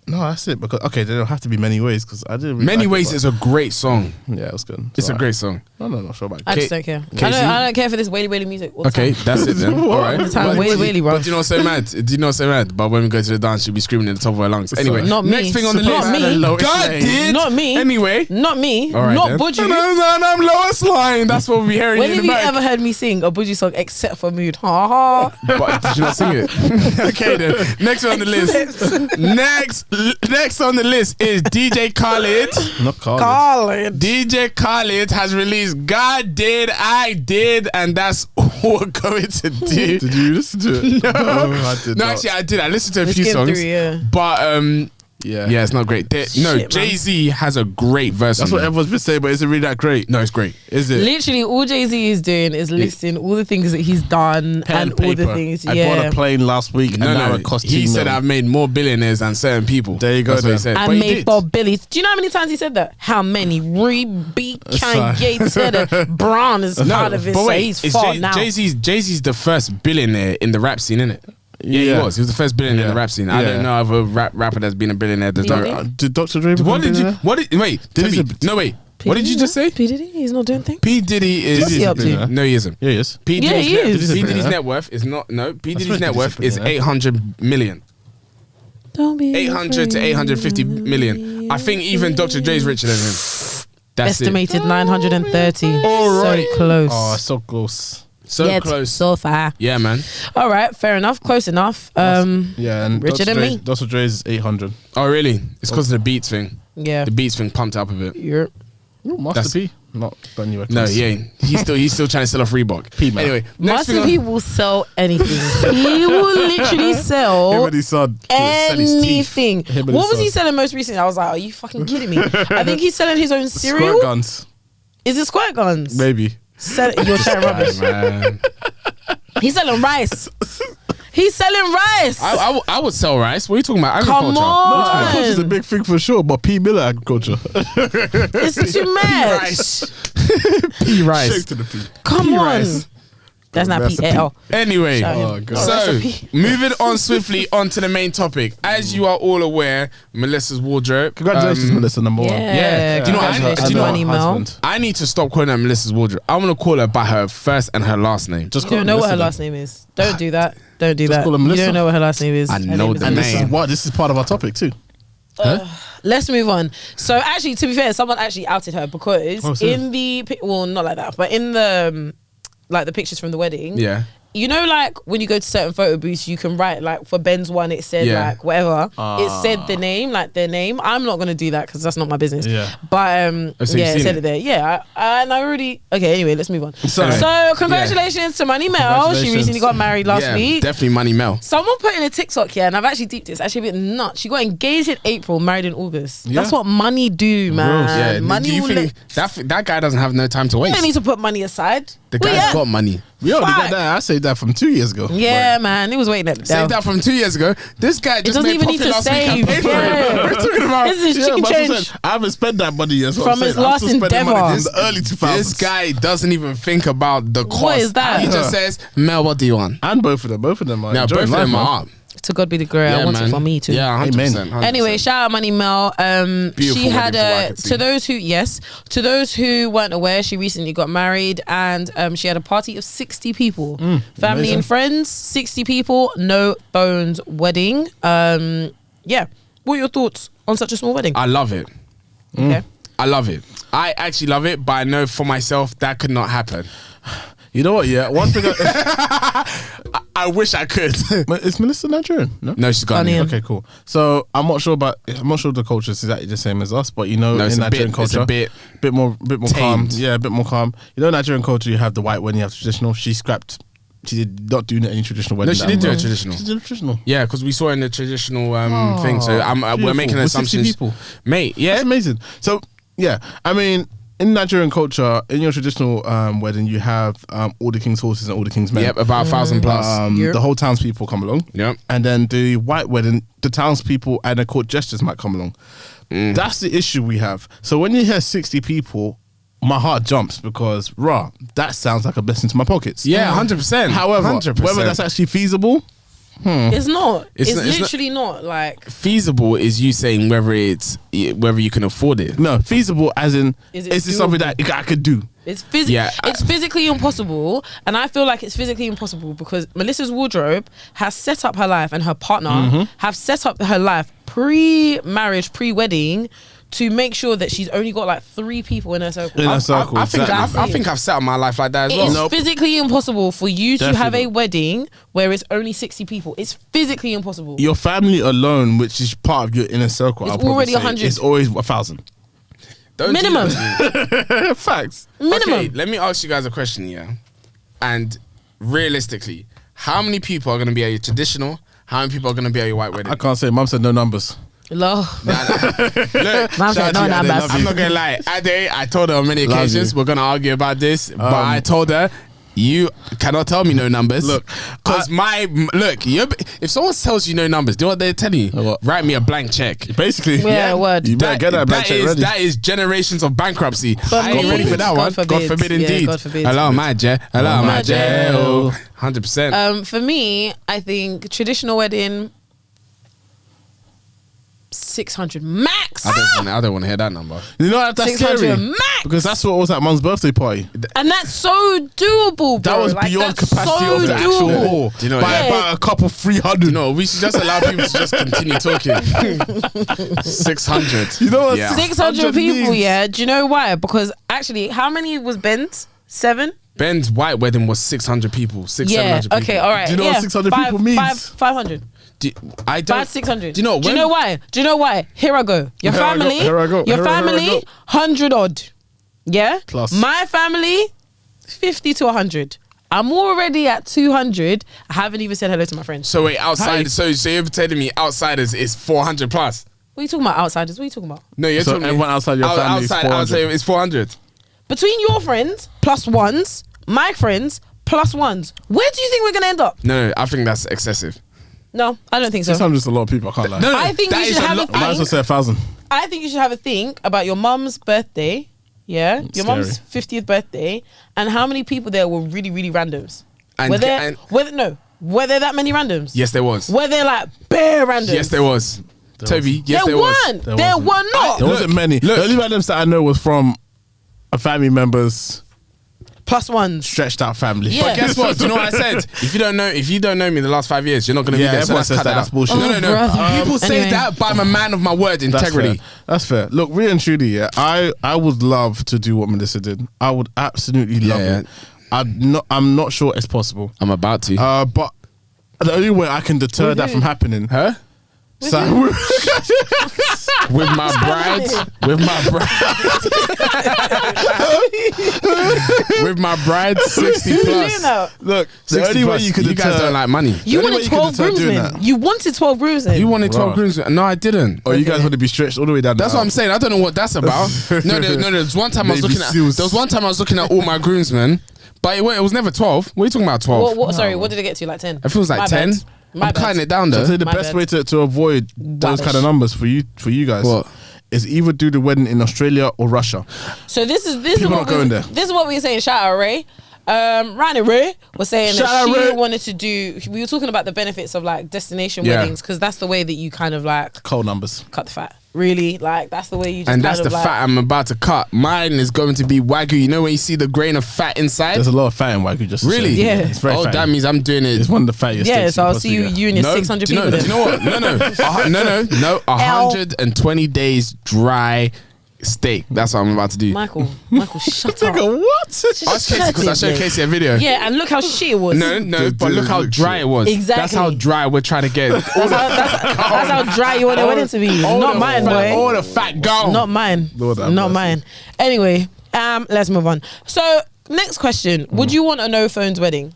No, that's it. Because okay, there don't have to be Many Ways because I didn't. Really Many like Ways it, is a great song. but yeah, it was good. It's a alright. great song. No, sure about it. I just don't care. Kesi? I don't care for this whaley music. All the Okay, time. that's it then. All right. All the time, whaley, bro. But do you know what's so mad? Do you know what's so mad? But when we go to the dance, she'll be screaming at the top of her lungs. Anyway, Not me. next thing on the Not list. me. God did. Not me. Anyway. Not me. All right, not then. Buju. I'm Lois Lane. That's what we're hearing When in have the you back. ever heard me sing a Buju song except for Mood? Ha ha. But did you not sing it? Okay then. Next one on the list. Next on the list is DJ Khaled. Not Khaled. Khaled. DJ Khaled has released God Did, I Did, and that's all we're going to do. Did you listen to it? No, I did no, not. actually, I did. I listened to a Let's few get songs, through, yeah. but Yeah. yeah, it's not great. No, Shit, man. Jay-Z has a great verse. That's on what there. everyone's been saying, but is it really that great? No, it's great. Is it? Literally, all Jay-Z is doing is listing all the things that he's done Pen and all the paper. things. I Yeah. bought a plane last week and now it cost He $2 said million. I've made more billionaires than certain people. There you go That's what he then. said. I But he made did. for Billy's. Do you know how many times he said that? How many? Rebeat Kanye said Brown is part of it, but so wait, he's is far now. Jay-Z's the first billionaire in the rap scene, innit? Yeah, he was. He was the first billionaire in the rap scene. I don't know of a rapper that's been a billionaire. That's You not. think? Did Dr. Dre become What did you? billionaire? What did? Wait, Tobi, no wait. What did you just say? P Diddy, he's not doing things. P Diddy is. What's he up to? No, he isn't. Yeah, he is. P Yeah, Diddy's he is. P Diddy's billionaire. net worth is not. No, P Diddy's right, net Diddy's worth a is billionaire. 800 million. Don't be 800 to 850 million. I think even Dr. Dre's richer than him. That's estimated 930. All right. So close. Oh, so close. it. So Yet close. so far. Yeah, man. All right, fair enough. Close enough. Yeah, and richer Dr. than Dre, me. Dr. Dre's is 800. Oh, really? It's because of the beats thing. Yeah. The beats thing pumped up a bit. You're Ooh, Master That's- P. Not done you No, he ain't. He's still trying to sell off Reebok. P-Man. Anyway, next Master thing P will sell anything. He will literally sell Him and his son sell his teeth. anything. Him and What his was he son. selling most recently? I was like, are you fucking kidding me? I think he's selling his own cereal. Squirt guns. Is it squirt guns? Maybe. You're chatting rubbish. man. He's selling rice. He's selling rice. I would sell rice. What are you talking about? Come Agriculture. on. Agriculture's a big thing for sure, but P. Miller agriculture. It's too much. Rice. Pea rice. Shake to the P. Come Pea on. rice. That's not That's a P. L. Anyway, Shout him. Oh, God. so Recipe. moving on swiftly onto the main topic. As you are all aware, Melissa's wardrobe. Congratulations, Melissa, number one. Yeah. Do you know what I- Congratulations, do you know what- Money Mel. I need to stop calling her Melissa's wardrobe. I'm gonna call her by her first and her last name. Just You call don't her know what her Melissa last name is. Don't do that. Don't do Just that. call her You Melissa. don't know what her last name is. I Her know name is the And Melissa. this is part of our topic too. Let's move on. So actually, to be fair, someone actually outed her because in the not like that, but in the like the pictures from the wedding. Yeah. You know, like when you go to certain photo booths, you can write like for Ben's one, it said like whatever. It said the name, like their name. I'm not gonna do that because that's not my business. Yeah. But it said it there. Yeah. And I already anyway, let's move on. So congratulations to Money Mel. She recently got married last week. Definitely Money Mel. Someone put in a TikTok here, and I've actually deeped it. It's actually a bit nuts. She got engaged in April, married in August. Yeah. That's what money do, man. Yeah. Money. Do you think that guy doesn't have no time to You waste? don't need to put money aside. The guy's got money. We already got that. I saved that from 2 years ago. Yeah, man. He was waiting at the Saved that from 2 years ago. This guy just doesn't made even need profit to last week and save. paid for it. We're talking about This is chicken but change. I haven't spent that money yet. From his last endeavor. From the early 2000s. This guy doesn't even think about the cost. What is that? He just says, Mel, what do you want? And both of them are Now, both of them are up. To God be the glory. I want it for me too. Yeah, 100%. 100%. Anyway, shout out Money Mel. Beautiful She had wedding from what I could see. to those who weren't aware, she recently got married and she had a party of 60 people, family amazing. and friends. 60 people, no bones wedding. Yeah. What are your thoughts on such a small wedding? I love it. Okay. I love it. I actually love it, but I know for myself that could not happen. You know what? Yeah, one thing. I wish I could. Is Melissa Nigerian? No. No, she's gone. Ghanaian. Okay, cool. So I'm not sure the culture is exactly the same as us, but you know, No, it's in a Nigerian bit- culture, it's a bit more calm. tamed. Yeah, a bit more calm. You know, Nigerian culture, you have the white wedding, you have traditional. She scrapped. She did not do any traditional wedding. No, she did do a traditional. She did a traditional. Yeah, because we saw in the traditional thing. So we're Beautiful. making With 60 assumptions. people. Mate, yeah. That's amazing. So yeah, I mean, in Nigerian culture, in your traditional wedding, you have all the king's horses and all the king's men. Yep, about 1,000 plus. Yep. The whole townspeople come along. Yep. And then the white wedding, the townspeople and the court jesters might come along. That's the issue we have. So when you hear 60 people, my heart jumps because, that sounds like a blessing to my pockets. Yeah, 100%. However, 100%. whether that's actually feasible, It's not. It's It's, not- it's literally not like. feasible is you saying whether you can afford it. no, feasible as in, Is is it this something doable? that I could do? It's Yeah, it's physically impossible, and I feel like it's physically impossible because Melissa's wardrobe has set up her life, and her partner have set up her life pre-marriage, pre-wedding, to make sure that she's only got like 3 people in her circle. In a circle. I think exactly. I think I've set up my life like that as It well. is physically impossible for you to have Definitely. a wedding where it's only 60 people. It's physically impossible. Your family alone, which is part of your inner circle, It's I'll probably already say, 100. It's always 1,000. Don't do Minimum. that. Facts. Minimum. Okay, let me ask you guys a question here. And realistically, how many people are going to be at your traditional? How many people are going to be at your white wedding? I can't say. Mum said no numbers. Low. Look, Man said, no, nah, man. I'm not gonna lie. I told her on many Love occasions you. we're gonna argue about this, but I told her you cannot tell me no numbers. Look, because if someone tells you no numbers, do you know what they're telling you? What? Write me a blank check. Basically, Yeah, word. You better get that blank check ready. That is generations of bankruptcy. For I ain't me, ready for that God one. forbid. God forbid Yeah, indeed. God forbid. Hello, my J. Hello, Oh, my my J. J. 100%. For me, I think traditional wedding 600 max. I don't want to hear that number. You know that's 600 scary max. because that's what was at Mum's birthday party. And that's so doable, bro. That was Like, beyond that's capacity so of the actual doable. hall Do you know by what? about a couple 300. No, we should just allow people to just continue talking. 600. You know what? Yeah. 600 people, means? yeah. Do you know why? Because actually, how many was Ben's? 7? Ben's white wedding was 600 people. 600, Yeah. 700 people. Okay. All right. Do you know yeah. what 600 people means? 500. I don't. 600. Do you know? Do you know why? Do you know why? Here I go. Your Here I go, family. here I go, Your here I go, family. here I go. 100 odd. Yeah. Plus. My family. 50 to 100. I'm already at 200. I haven't even said hello to my friends. So wait, outside. Hi. So you're telling me outsiders is 400 plus? What are you talking about? Outsiders. What are you talking about? No, you're So telling me everyone outside your family is 400. outside is 400. Between your friends plus ones, my friends plus ones. Where do you think we're gonna end up? No, I think that's excessive. No, I don't think so. 600 is a lot of people. I can't lie. No, I think that you is should a have a lot. I might as well thing. say 1,000. I think you should have a think about your mum's birthday. Yeah, your mum's Scary. 50th birthday, and how many people there were really, really randoms. And- were there? and- Were there that many randoms? Yes, there was. Were there like bare randoms? Yes, there was. Toby, yes, there there was. weren't. There There wasn't. were not. There wasn't many. look. The only randoms that I know was from a family member's plus ones. Stretched out family. Yeah. But guess what? Do you know what I said? If you don't know me the last 5 years, you're not going to be there. So everyone says cut that. That's bullshit. Oh, No. brother. People say Anyway. that, but I'm a man of my word, integrity. That's fair. Look, really and truly, yeah, I would love to do what Melissa did. I would absolutely love it. I'm not sure it's possible. I'm about to. But the only way I can deter that from happening, Huh? so, With my bride. With my bride, 60 plus. look, the 60 only way plus. you could You deter, guys don't like money. You The only wanted way you 12 could deter doing groomsmen. that. You wanted 12 groomsmen. You wanted 12 Right. groomsmen. No, I didn't. or you guys want to be stretched all the way down. That's what I'm saying. I don't know what that's about. No. There's one time I was Baby looking at. seals. There was one time I was looking at all my groomsmen, but it was never 12. What are you talking about? 12. What, sorry, what did it get to? Like 10? It feels like My 10. bad. My I'm bad. cutting it down I'd though. say the My best bad. way to avoid those Rubbish. kind of numbers for you guys What? is either do the wedding in Australia or Russia. So this is People what not going there. This is what we were saying. Shout out Ray. Rani Ray was saying Shout that out she Ray. wanted to do. We were talking about the benefits of like destination Yeah. weddings because that's the way that you kind of like Cold numbers. cut the fat. Really, like that's the way you. Just And kind that's of the like, fat I'm about to cut. Mine is going to be Wagyu. You know when you see the grain of fat inside? There's a lot of fat in Wagyu. Just to Really? say. Yeah. It's very Oh, fatty. that means I'm doing it. It's one of the fattiest. Yeah, steaks so you I'll can see you possibly get. and your 600 do you know, people. do you know what? No. 120 days dry steak. That's what I'm about to do. Michael, shut up. What? Ask Kesi because I showed Shut it, Kesi a video. Yeah, and look how shit it was. No, but look how dry it was. Exactly. That's how dry we're trying to get. That's how dry you want the wedding to be. Not mine, boy. All the fat gone. Not mine. Lord have Not mercy. mine. Anyway, let's move on. So, next question: would you want a no phones wedding?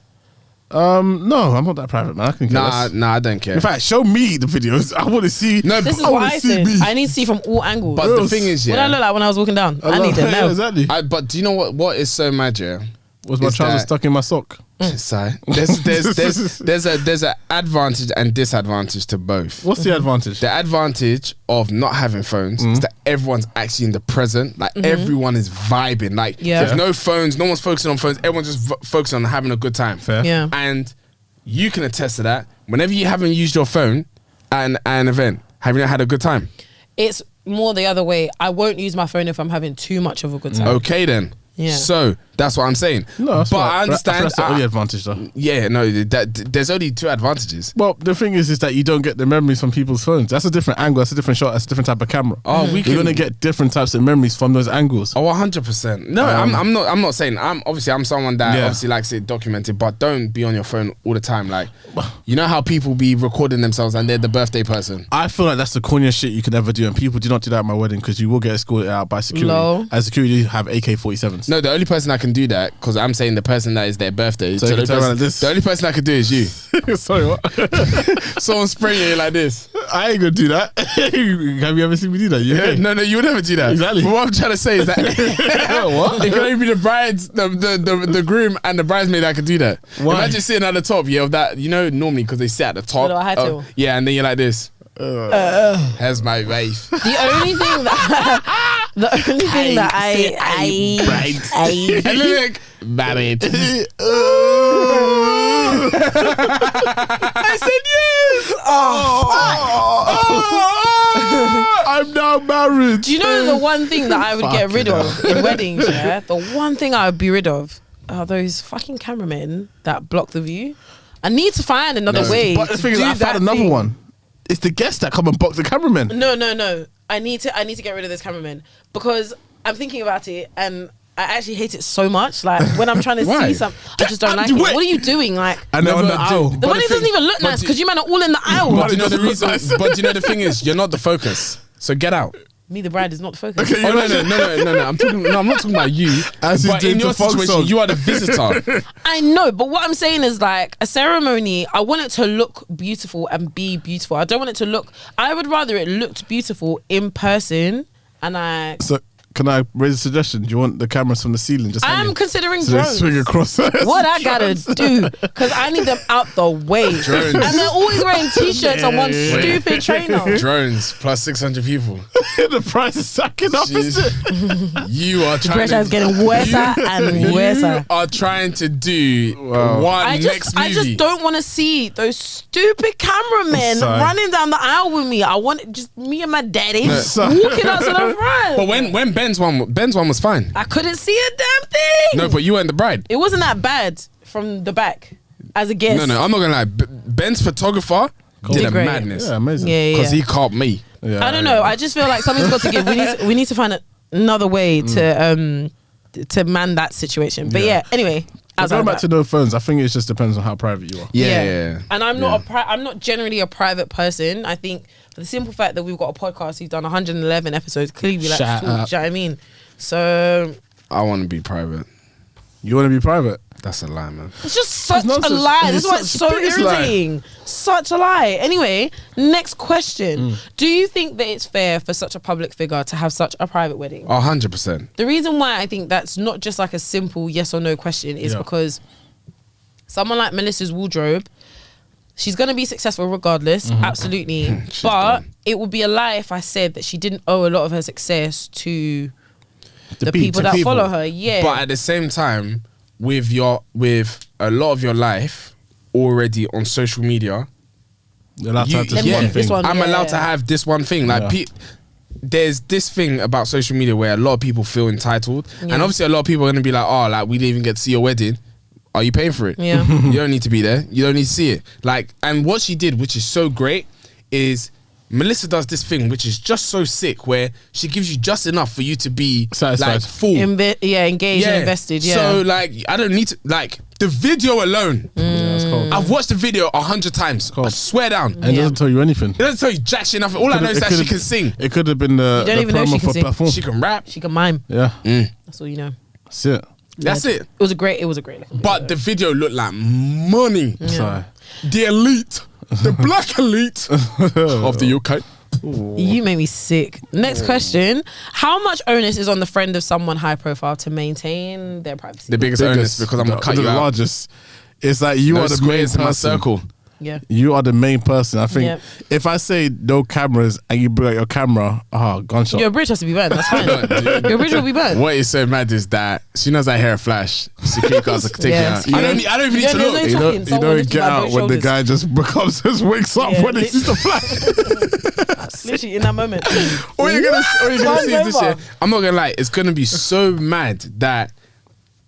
No, I'm not that private, man. I can care less. Nah, I don't care. In fact, show me the videos. I want to see. No, This is I what wanna I see said. me. I need to see from all angles. But the thing is, What did I look yeah. like when I was walking down? I need to Yeah, know. exactly. But do you know what is so mad, yeah? Was my is trouser that- stuck in my sock? Sorry. There's a advantage and disadvantage to both. What's the advantage? The advantage of not having phones is that everyone's actually in the present. Like everyone is vibing. Like Yeah. there's no phones. No one's focusing on phones. Everyone's just focusing on having a good time. Fair. Yeah. And you can attest to that. Whenever you haven't used your phone at an event, have you not had a good time? It's more the other way. I won't use my phone if I'm having too much of a good time. Okay then. Yeah. So that's what I'm saying. No, that's but right. I understand. That's the only advantage, though. Yeah, no, there's only two advantages. Well, the thing is that you don't get the memories from people's phones. That's a different angle. That's a different shot. That's a different type of camera. Oh, we You're can- gonna get different types of memories from those angles. Oh, 100%. No, I'm not saying. I'm someone that obviously likes it documented, but don't be on your phone all the time. Like, you know how people be recording themselves and they're the birthday person. I feel like that's the corniest shit you could ever do, and people do not do that at my wedding because you will get escorted out by security. No. As security have AK-47s. No, the only person that can do that, because I'm saying the person that is their birthday. So you the, can turn around like this. the only person that could do is you. Sorry, what? Someone spraying you like this. I ain't gonna do that. Have you ever seen me do that? Yeah. No, you would never do that. Exactly. But what I'm trying to say is that What? it can only be the brides, the groom, and the bridesmaid that could do that. Why? Imagine sitting at the top, of that. You know, normally because they sit at the top. Little high tail. Yeah, and then you're like this. Has my wife. The only thing that I And then like, married. I said yes. I'm now married. Do you know the one thing that I would get rid of in weddings? Yeah, the one thing I would be rid of are those fucking cameramen that block the view. I need to find another way. But the thing is, to I do found that another thing. one. It's the guests that come and box the cameraman. No. I need to get rid of this cameraman because I'm thinking about it and I actually hate it so much. Like when I'm trying to Why? see something, I just don't like Do it. it. What are you doing? Like And they're on the aisle. the wedding doesn't even look nice because you man are all in the aisle. But do you know the doesn't look reason? nice. But do you know the thing is, you're not the focus. So get out. Me, the bride, is not the focus. Okay, Oh no! I'm not talking about you. As you but did in your the folk situation, song. you are the visitor. I know, but what I'm saying is like a ceremony, I want it to look beautiful and be beautiful. I don't want it to look, I would rather it looked beautiful in person and So can I raise a suggestion? Do you want the cameras from the ceiling? Just I'm hanging? considering So they drones. swing across. What I gotta do, because I need them out the way. Drones. And they're always wearing t-shirts on one stupid trainer. Drones plus 600 people. The price is stacking up, Jeez. isn't it? You are trying. Pressure is getting worse and worse. You are trying to do one I next movie. just don't want to see those stupid cameramen Sorry. running down the aisle with me. I want just me and my daddy Sorry. walking out to the front. But when Ben's one was fine. I couldn't see a damn thing. No, but you weren't the bride. It wasn't that bad from the back as a guest. No, I'm not gonna lie. Ben's photographer did a great. madness. Yeah, amazing. Yeah, Because he caught me. Yeah, I don't know. I just feel like something's got to give. We need to find another way to man that situation. But yeah, anyway. Going back to no phones, I think it just depends on how private you are. Yeah. And I'm not I'm not generally a private person. I think for the simple fact that we've got a podcast, we've done 111 episodes. Clearly, we like to talk. Do you know what I mean? So I want to be private. You want to be private? That's a lie, man. it's just such a lie. This is why it's so irritating. Such a lie. Anyway, next question. Do you think that it's fair for such a public figure to have such a private wedding? 100%. The reason why I think that's not just like a simple yes or no question is because someone like Melissa's wardrobe, she's going to be successful regardless, absolutely. But it would be a lie if I said that she didn't owe a lot of her success to the people that follow her. Yeah. But at the same time, with a lot of your life already on social media, You're allowed to have this one thing. I'm allowed to have this one thing. Like, there's this thing about social media where a lot of people feel entitled, and obviously a lot of people are gonna be like, "Oh, like we didn't even get to see your wedding. Are you paying for it? Yeah, you don't need to be there. You don't need to see it." Like, and what she did, which is so great, is Melissa does this thing which is just so sick, where she gives you just enough for you to be satisfied, like full, engaged and invested. Yeah. So like, I don't need to like the video alone. That's cold. I've watched the video 100 times. I swear down. And it doesn't tell you anything. It doesn't tell you jack shit nothing. All I know is that she can sing. It could have been the promo for platform. She can rap. She can mime. Yeah. That's all you know. That's it. That's it. It was a great. But the video looked like money. Sorry. The elite, the black elite of the UK. You made me sick. Next question. How much onus is on the friend of someone high profile to maintain their privacy? The biggest onus, because I'm gonna cut you the out. largest. It's like you are the main person. In my circle. Yeah. You are the main person. I think if I say no cameras and you bring out your camera, gunshot. Your bridge has to be burned. That's fine. Your bridge will be burned. What is so mad is that as soon as I hear a flash, security guards are taking out. I don't even need to look. You don't get out when the guy just wakes up when he sees the flash. Literally in that moment. All you're gonna see is this shit. I'm not gonna lie, it's gonna be so mad that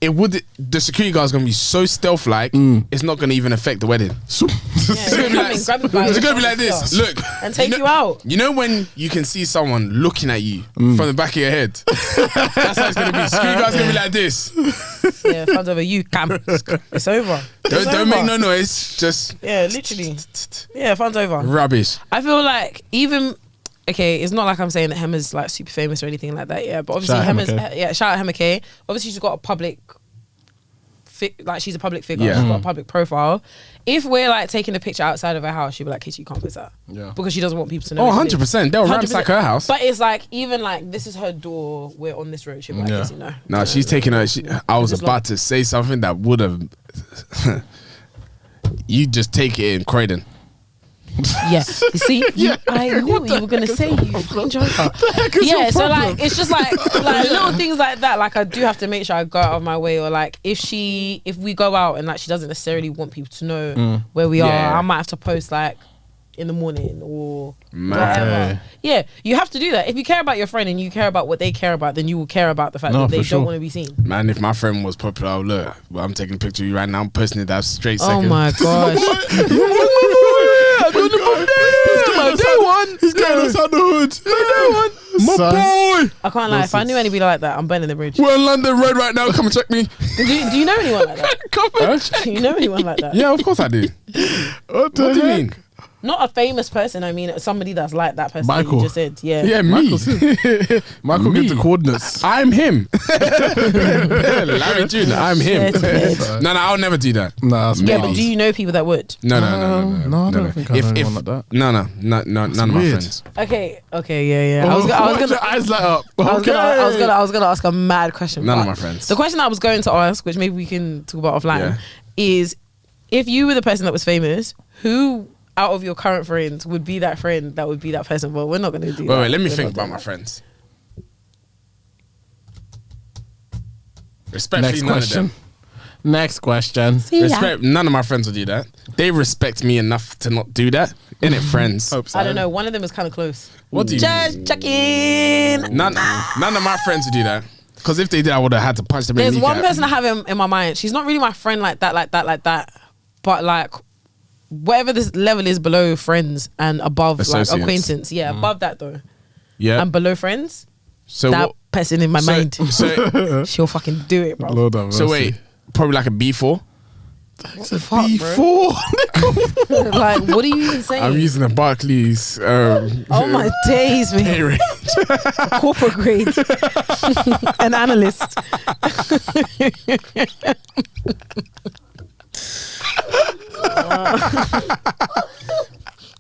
the security guard's gonna be so stealth like it's not gonna even affect the wedding. It's gonna be like this. Look, and take you out. You know when you can see someone looking at you from the back of your head? That's how it's gonna be. Security guard's gonna be like this. Yeah, fun's over. You cam. It's over. Don't make no noise. Just literally. Yeah, fun's over. Rubbish. I feel like even. Okay, it's not like I'm saying that Hema's like super famous or anything like that, yeah. But obviously shout out Hema K. Obviously she's got a public she's a public figure, she's got a public profile. If we're like taking a picture outside of her house, she'll be like, Kesi, you can't post that. Yeah. Because she doesn't want people to know. Oh, 100%. They'll ransack her house. But it's like, even like, this is her door, we're on this road, she'll be like, Kesi, no. No, she's taking her, I was about to say something that would have, you just take it in Croydon. Yeah, you see, I knew what you were gonna say. You joker. Yeah, so like it's just like little things like that. Like I do have to make sure I go out of my way, or like if we go out and like she doesn't necessarily want people to know where we are, I might have to post like in the morning or whatever. Yeah, you have to do that. If you care about your friend and you care about what they care about, then you will care about the fact that they don't want to be seen. Man, if my friend was popular, oh, look, well, I'm taking a picture of you right now. I'm posting it that straight second. Oh my gosh. He's getting us out the hood. My boy. I can't lie. If I knew anybody like that, I'm burning the bridge. We're on London Road right now. Come and check me. Do you know anyone like that? Do you know anyone like that? Yeah, of course I do. What do you mean? Not a famous person. I mean, somebody that's like that person. Michael. You just said, yeah. Yeah, me. Michael gets the coordinates. I'm him. Larry June. I'm him. No, I'll never do that. Nah, yeah, but do you know people that would? No. I don't think I know anyone like that. No, none of my friends. Okay, yeah. I was gonna your eyes light up. I was gonna ask a mad question. None of my friends. The question I was going to ask, which maybe we can talk about offline, is if you were the person that was famous, who out of your current friends would be that friend that would be that person? Well, we're not going to do that. Wait, let me think about my friends. Respectfully, Next question. Next question. See ya. Respect. None of my friends will do that. They respect me enough to not do that. Innit, friends? Hope so. I don't know. One of them is kind of close. What do you Just checking. None of my friends would do that. Because if they did, I would have had to punch them in There's the one kneecap. person I have in my mind. She's not really my friend like that. But like, whatever this level is below friends and above Associates. like acquaintance. Yeah, above that though. Yeah. And below friends, So that what? person in my mind, So she'll fucking do it, bro. Lord have so mercy. wait, probably like a B4. What the fuck, B4. bro? Like, what are you even saying? I'm using a Barclays. Oh my days, pay man. rate. Corporate grade. An analyst.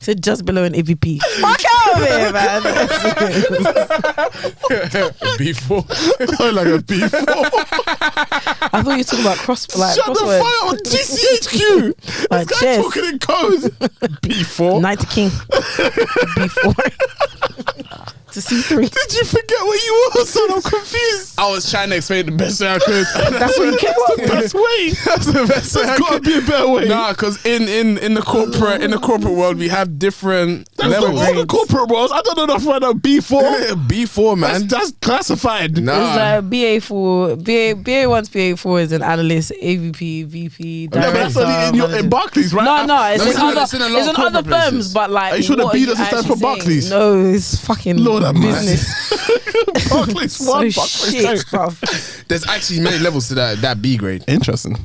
So just below an AVP. Fuck out of here, man. B4. Like a B4. I thought you were talking about Shut crossword. the fuck up. GCHQ. Like, This guy cheers. talking in code. B4. Night to King. B4. To C3. Did you forget where you were, son? I'm confused. I was trying to explain the best way I could. That's what you came up The with. best way. That's the best way I There's got to could. be a better way. Nah, because in the corporate world we have different That's levels. not all the corporate roles. I don't know enough about B4. B4, man. That's classified. Nah. It's like BA4, BA1 to BA4 is an analyst, AVP, VP, No, but director. that's only in manager. Barclays, right? No, it's No, in it's in a lot of other corporate firms, places. but like, Are you sure the what B are you doesn't stand actually for saying? Barclays? No, it's fucking Lord have mercy. business. Barclays So 1, Barclays shit, 2. bruv. There's actually many levels to that B grade. Interesting.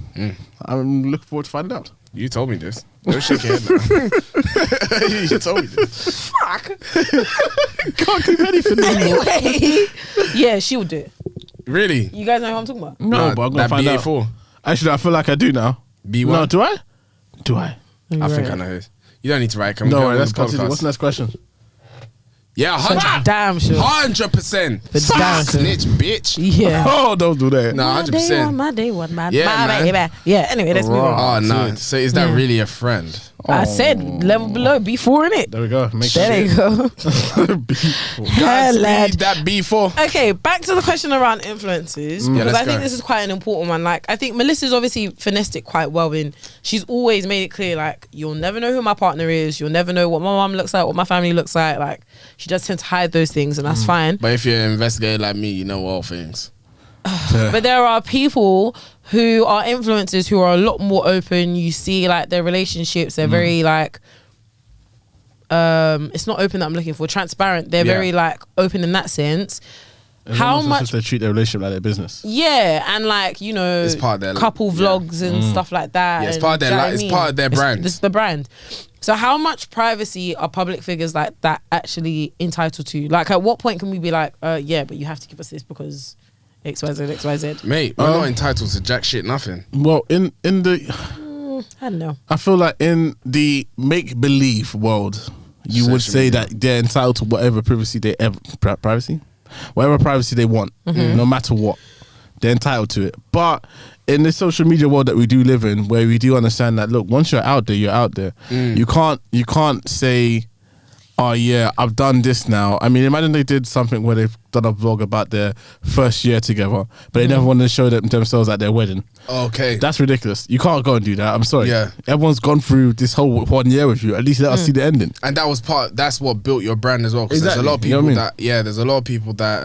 I'm looking forward to find out. You told me this. Don't shake your head now. You told me this. Fuck. Can't do anything anymore. Anyway, yeah, she would do it. Really? You guys know who I'm talking about? No, Nah, but I'm going that to find out. BA4. Actually, I feel like I do now. B1. No, do I? Do I? I think I know it. You don't need to write. Can we No, go right, on let's the continue. podcast? What's the next question? Yeah, 100%. Damn sure. 100%. For damn sure. Snitch, bitch. Yeah. Oh, don't do that. No, 100%. My day one, my Yeah, man. baby. Yeah, anyway, let's move on. Oh, no. So is that really a friend? I said level below, B4 in it. There we go. Make There you go. Godspeed, lad. that B4. Okay, back to the question around influencers, because let's I think go. this is quite an important one. Like, I think Melissa's obviously finessed it quite well. She's always made it clear, like, you'll never know who my partner is. You'll never know what my mum looks like, what my family looks like. Like, she does tend to hide those things, and that's fine. But if you're an investigator like me, you know all things. But there are people who are influencers who are a lot more open. You see, like, their relationships, they're very, like, it's not open that I'm looking for, transparent. They're Yeah. very, like, open in that sense. How much they treat their relationship like their business? Yeah, and like, you know, It's part of their- couple vlogs and stuff like that. Yeah, it's and part of their do you know li- what I it's mean? part of their brand. It's the brand. So how much privacy are public figures like that actually entitled to? Like, at what point can we be like, yeah, but you have to give us this because XYZ, XYZ? Mate, we're not entitled to jack shit, nothing. Well, in the, I don't know. I feel like in the make believe world, you would Social say media. that they're entitled to whatever privacy they whatever privacy they want, no matter what, they're entitled to it. But in this social media world that we do live in, where we do understand that, look, once you're out there, you're out there. You can't say, oh yeah, I've done this now. I mean, imagine they did something where they've done a vlog about their first year together, but they never wanted to show themselves at their wedding. Okay. That's ridiculous. You can't go and do that. I'm sorry. Yeah. Everyone's gone through this whole 1 year with you. At least let us see the ending. And that was that's what built your brand as well. Because there's a lot of Exactly. You people know what I mean? there's a lot of people that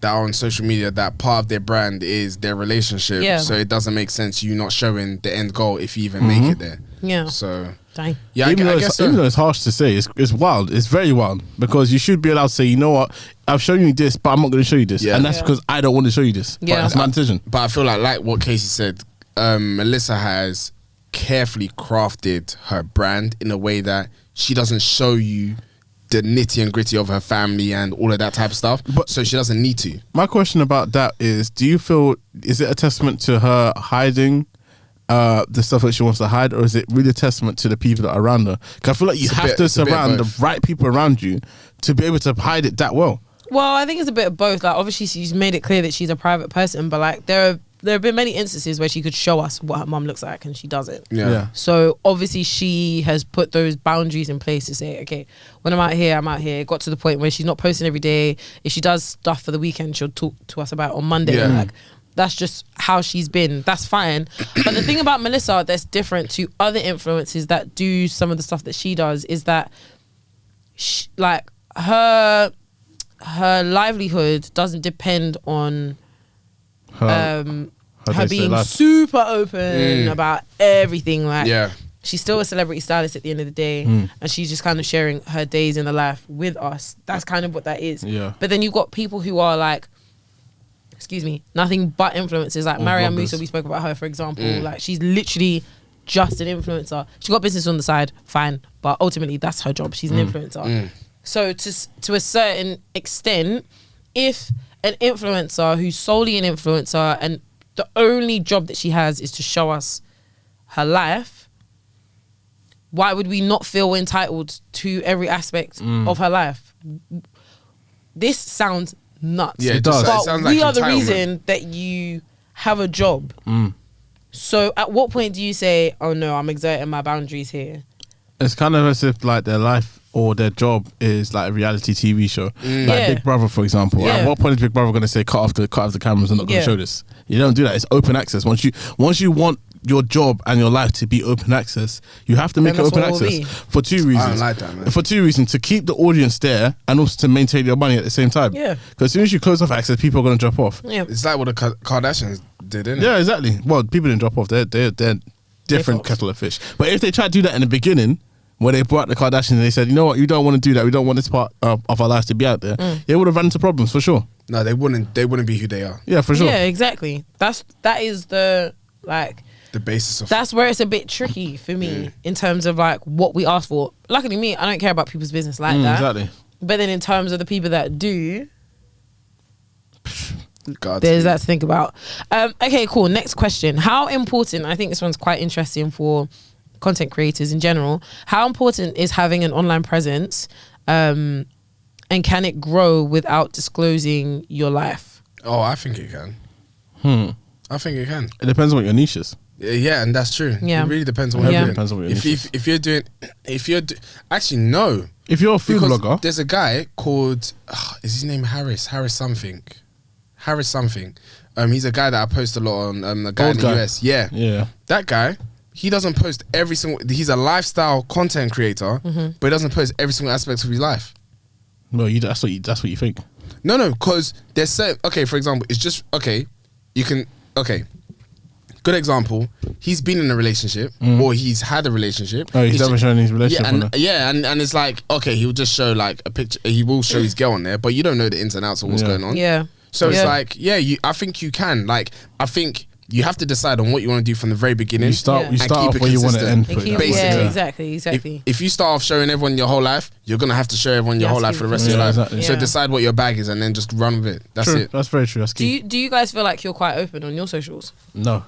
are on social media that part of their brand is their relationship. Yeah. So it doesn't make sense you not showing the end goal if you even make it there. Yeah. So Dang. yeah, I even guess so. though it's harsh to say, it's wild. It's very wild because you should be allowed to say, you know what, I've shown you this, but I'm not going to show you this, Yeah. and that's Yeah. because I don't want to show you this. Yeah. But that's my decision. But I feel like what Kesi said, Melissa has carefully crafted her brand in a way that she doesn't show you the nitty and gritty of her family and all of that type of stuff. So she doesn't need to. My question about that is, do you feel, is it a testament to her hiding the stuff that she wants to hide, or is it really a testament to the people that are around her? Because I feel like you It's a have bit- to it's a bit of surround the both. right people around you to be able to hide it that well. Well, I think it's a bit of both. Like, obviously, she's made it clear that she's a private person, but like, there have been many instances where she could show us what her mum looks like, and she doesn't. Yeah. So obviously, she has put those boundaries in place to say, okay, when I'm out here, I'm out here. It got to the point where she's not posting every day. If she does stuff for the weekend, she'll talk to us about it on Monday. Yeah. Like, that's just how she's been. That's fine. But the thing about Melissa that's different to other influencers that do some of the stuff that she does is that like her livelihood doesn't depend on her being super open about everything. Like she's still a celebrity stylist at the end of the day, and she's just kind of sharing her days in the life with us. That's kind of what that is. Yeah. But then you've got people who are like, excuse me, nothing but influencers. Like Marianne Musa, we spoke about her, for example. Like she's literally just an influencer. She got business on the side, fine, but ultimately that's her job. She's an influencer. So to a certain extent, if an influencer who's solely an influencer and the only job that she has is to show us her life, why would we not feel entitled to every aspect of her life? This sounds nuts. Yeah, it does. But it sounds we like are the reason that you have a job. So at what point do you say, oh no, I'm exerting my boundaries here? It's kind of as if like their life or their job is like a reality TV show. Like Big Brother, for example. At what point is Big Brother going to say cut off the cameras and not going to show this? You don't do that. It's open access. Once you want your job and your life to be open access, you have to make it open access for two reasons. I don't like that, man. For two reasons: to keep the audience there and also to maintain your money at the same time. Yeah. Because as soon as you close off access, people are going to drop off. Yeah. It's like what the Kardashians did, isn't it? Yeah, exactly. Well, people didn't drop off. They're different kettle of fish. But if they tried to do that in the beginning, where they brought the Kardashians and they said, you know what, you don't want to do that. We don't want this part of our lives to be out there. They would have run into problems for sure. No, they wouldn't be who they are. Yeah, for sure. Yeah, exactly. That is the like the basis of. That's where it's a bit tricky for me in terms of like what we ask for. Luckily, me, I don't care about people's business like that. Exactly. But then in terms of the people that do, God, there's that to think about. Okay, cool. Next question. How important? I think this one's quite interesting for content creators in general. How important is having an online presence, and can it grow without disclosing your life? Oh, I think it can. I think it can. It depends on what your niche is. Yeah, and that's true. Yeah. It really depends on what you're doing. Depends on what your niche is. Actually, no. If you're a food blogger, there's a guy called is his name Harris something. He's a guy that I post a lot on. The guy in the US. Yeah. That guy. He doesn't post every single. He's a lifestyle content creator, but he doesn't post every single aspect of his life. No, that's what you think. No, because there's certain. Okay, for example, it's just okay. You can good example. He's been in a relationship, or he's had a relationship. Oh, he's never shown his relationship. And it's like okay, he'll just show like a picture. He will show his girl on there, but you don't know the ins and outs of what's going on. Yeah. So it's like I think you can. Like I think. You have to decide on what you want to do from the very beginning. You start off where you want to end. Basically, exactly. If you start off showing everyone your whole life, you're gonna have to show everyone your whole life for the rest of your life. Exactly. So decide what your bag is and then just run with it. That's it. That's very true. That's key. Do you guys feel like you're quite open on your socials? No.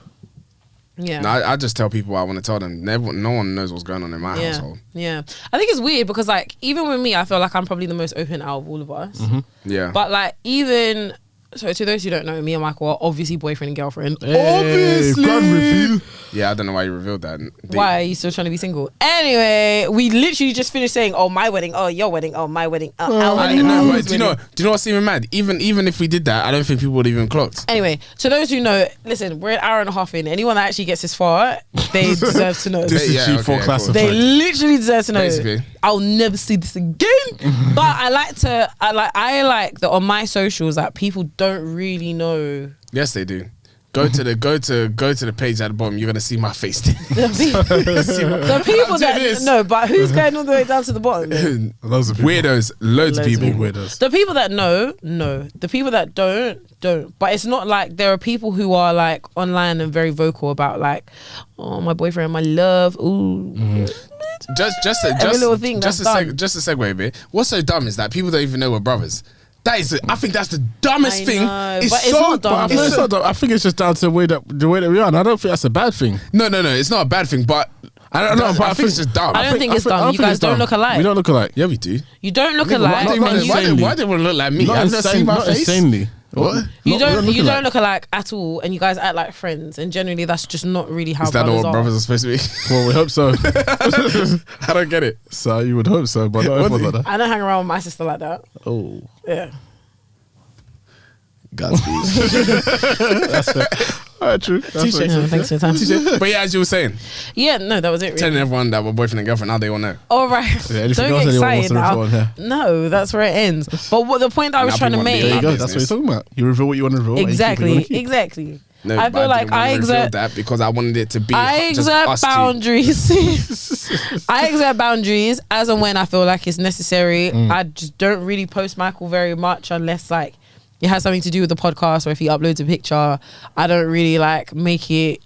Yeah. No, I just tell people what I want to tell them. No one knows what's going on in my household. Yeah. I think it's weird because like even with me, I feel like I'm probably the most open out of all of us. Yeah. But like even. So to those who don't know, me and Michael are obviously boyfriend and girlfriend. Obviously. Yeah, I don't know why you revealed that. Why are you still trying to be single? Anyway, we literally just finished saying, "Oh, my wedding. Oh, your wedding. Oh, my wedding. Our wedding." Do you know what's even mad? Even if we did that, I don't think people would even clocked. Anyway, to those who know, listen, we're an hour and a half in. Anyone that actually gets this far, they deserve to know. This is G4 classified. They literally deserve to know. Basically. I'll never see this again. But I like that on my socials that people don't really know. Yes, they do. Go to the page at the bottom. You're gonna see my face. The people that no, but who's going all the way down to the bottom? Loads of people. Weirdos, loads of people. Weirdos. The people that know. The people that don't. But it's not like there are people who are like online and very vocal about like, oh, my boyfriend, my love. Ooh. Just a segue a bit. What's so dumb is that people don't even know we're brothers. I think that's the dumbest thing. It's not dumb. I think it's just down to the way that we are, and I don't think that's a bad thing. No, it's not a bad thing, but I don't know. But I think it's just dumb. I don't think it's dumb. You guys don't look alike. We don't look alike. Yeah, we do. You don't look alike. Why do you want to look like me? I've never seen my face. Insanely. What? You don't look alike at all, and you guys act like friends. And generally, that's just not really how. Is that what brothers are supposed to be? Well, we hope so. I don't get it. So you would hope so, but not everyone like that. I don't hang around with my sister like that. Oh, yeah. Godspeed. That's fair. All right, true. That's fair. Yeah, thanks for your time. But yeah, as you were saying, Yeah, no, that was it. Really. telling everyone that we're boyfriend and girlfriend, now they all know. All right. Yeah, anything Don't else get anyone wants excited to now. reveal on here? No, that's where it ends. But what the point that I was Now trying to people want to There be you make. go. my That's what business. you're talking about. You reveal what you want to reveal. and you keep what you Exactly. wanna keep. Exactly. No, I but feel like didn't wanna I reveal exert- that because I wanted it to be. I just exert us two. boundaries. I exert boundaries as and when I feel like it's necessary. I just don't really post Michael very much unless like it has something to do with the podcast or if he uploads a picture. I don't really like make it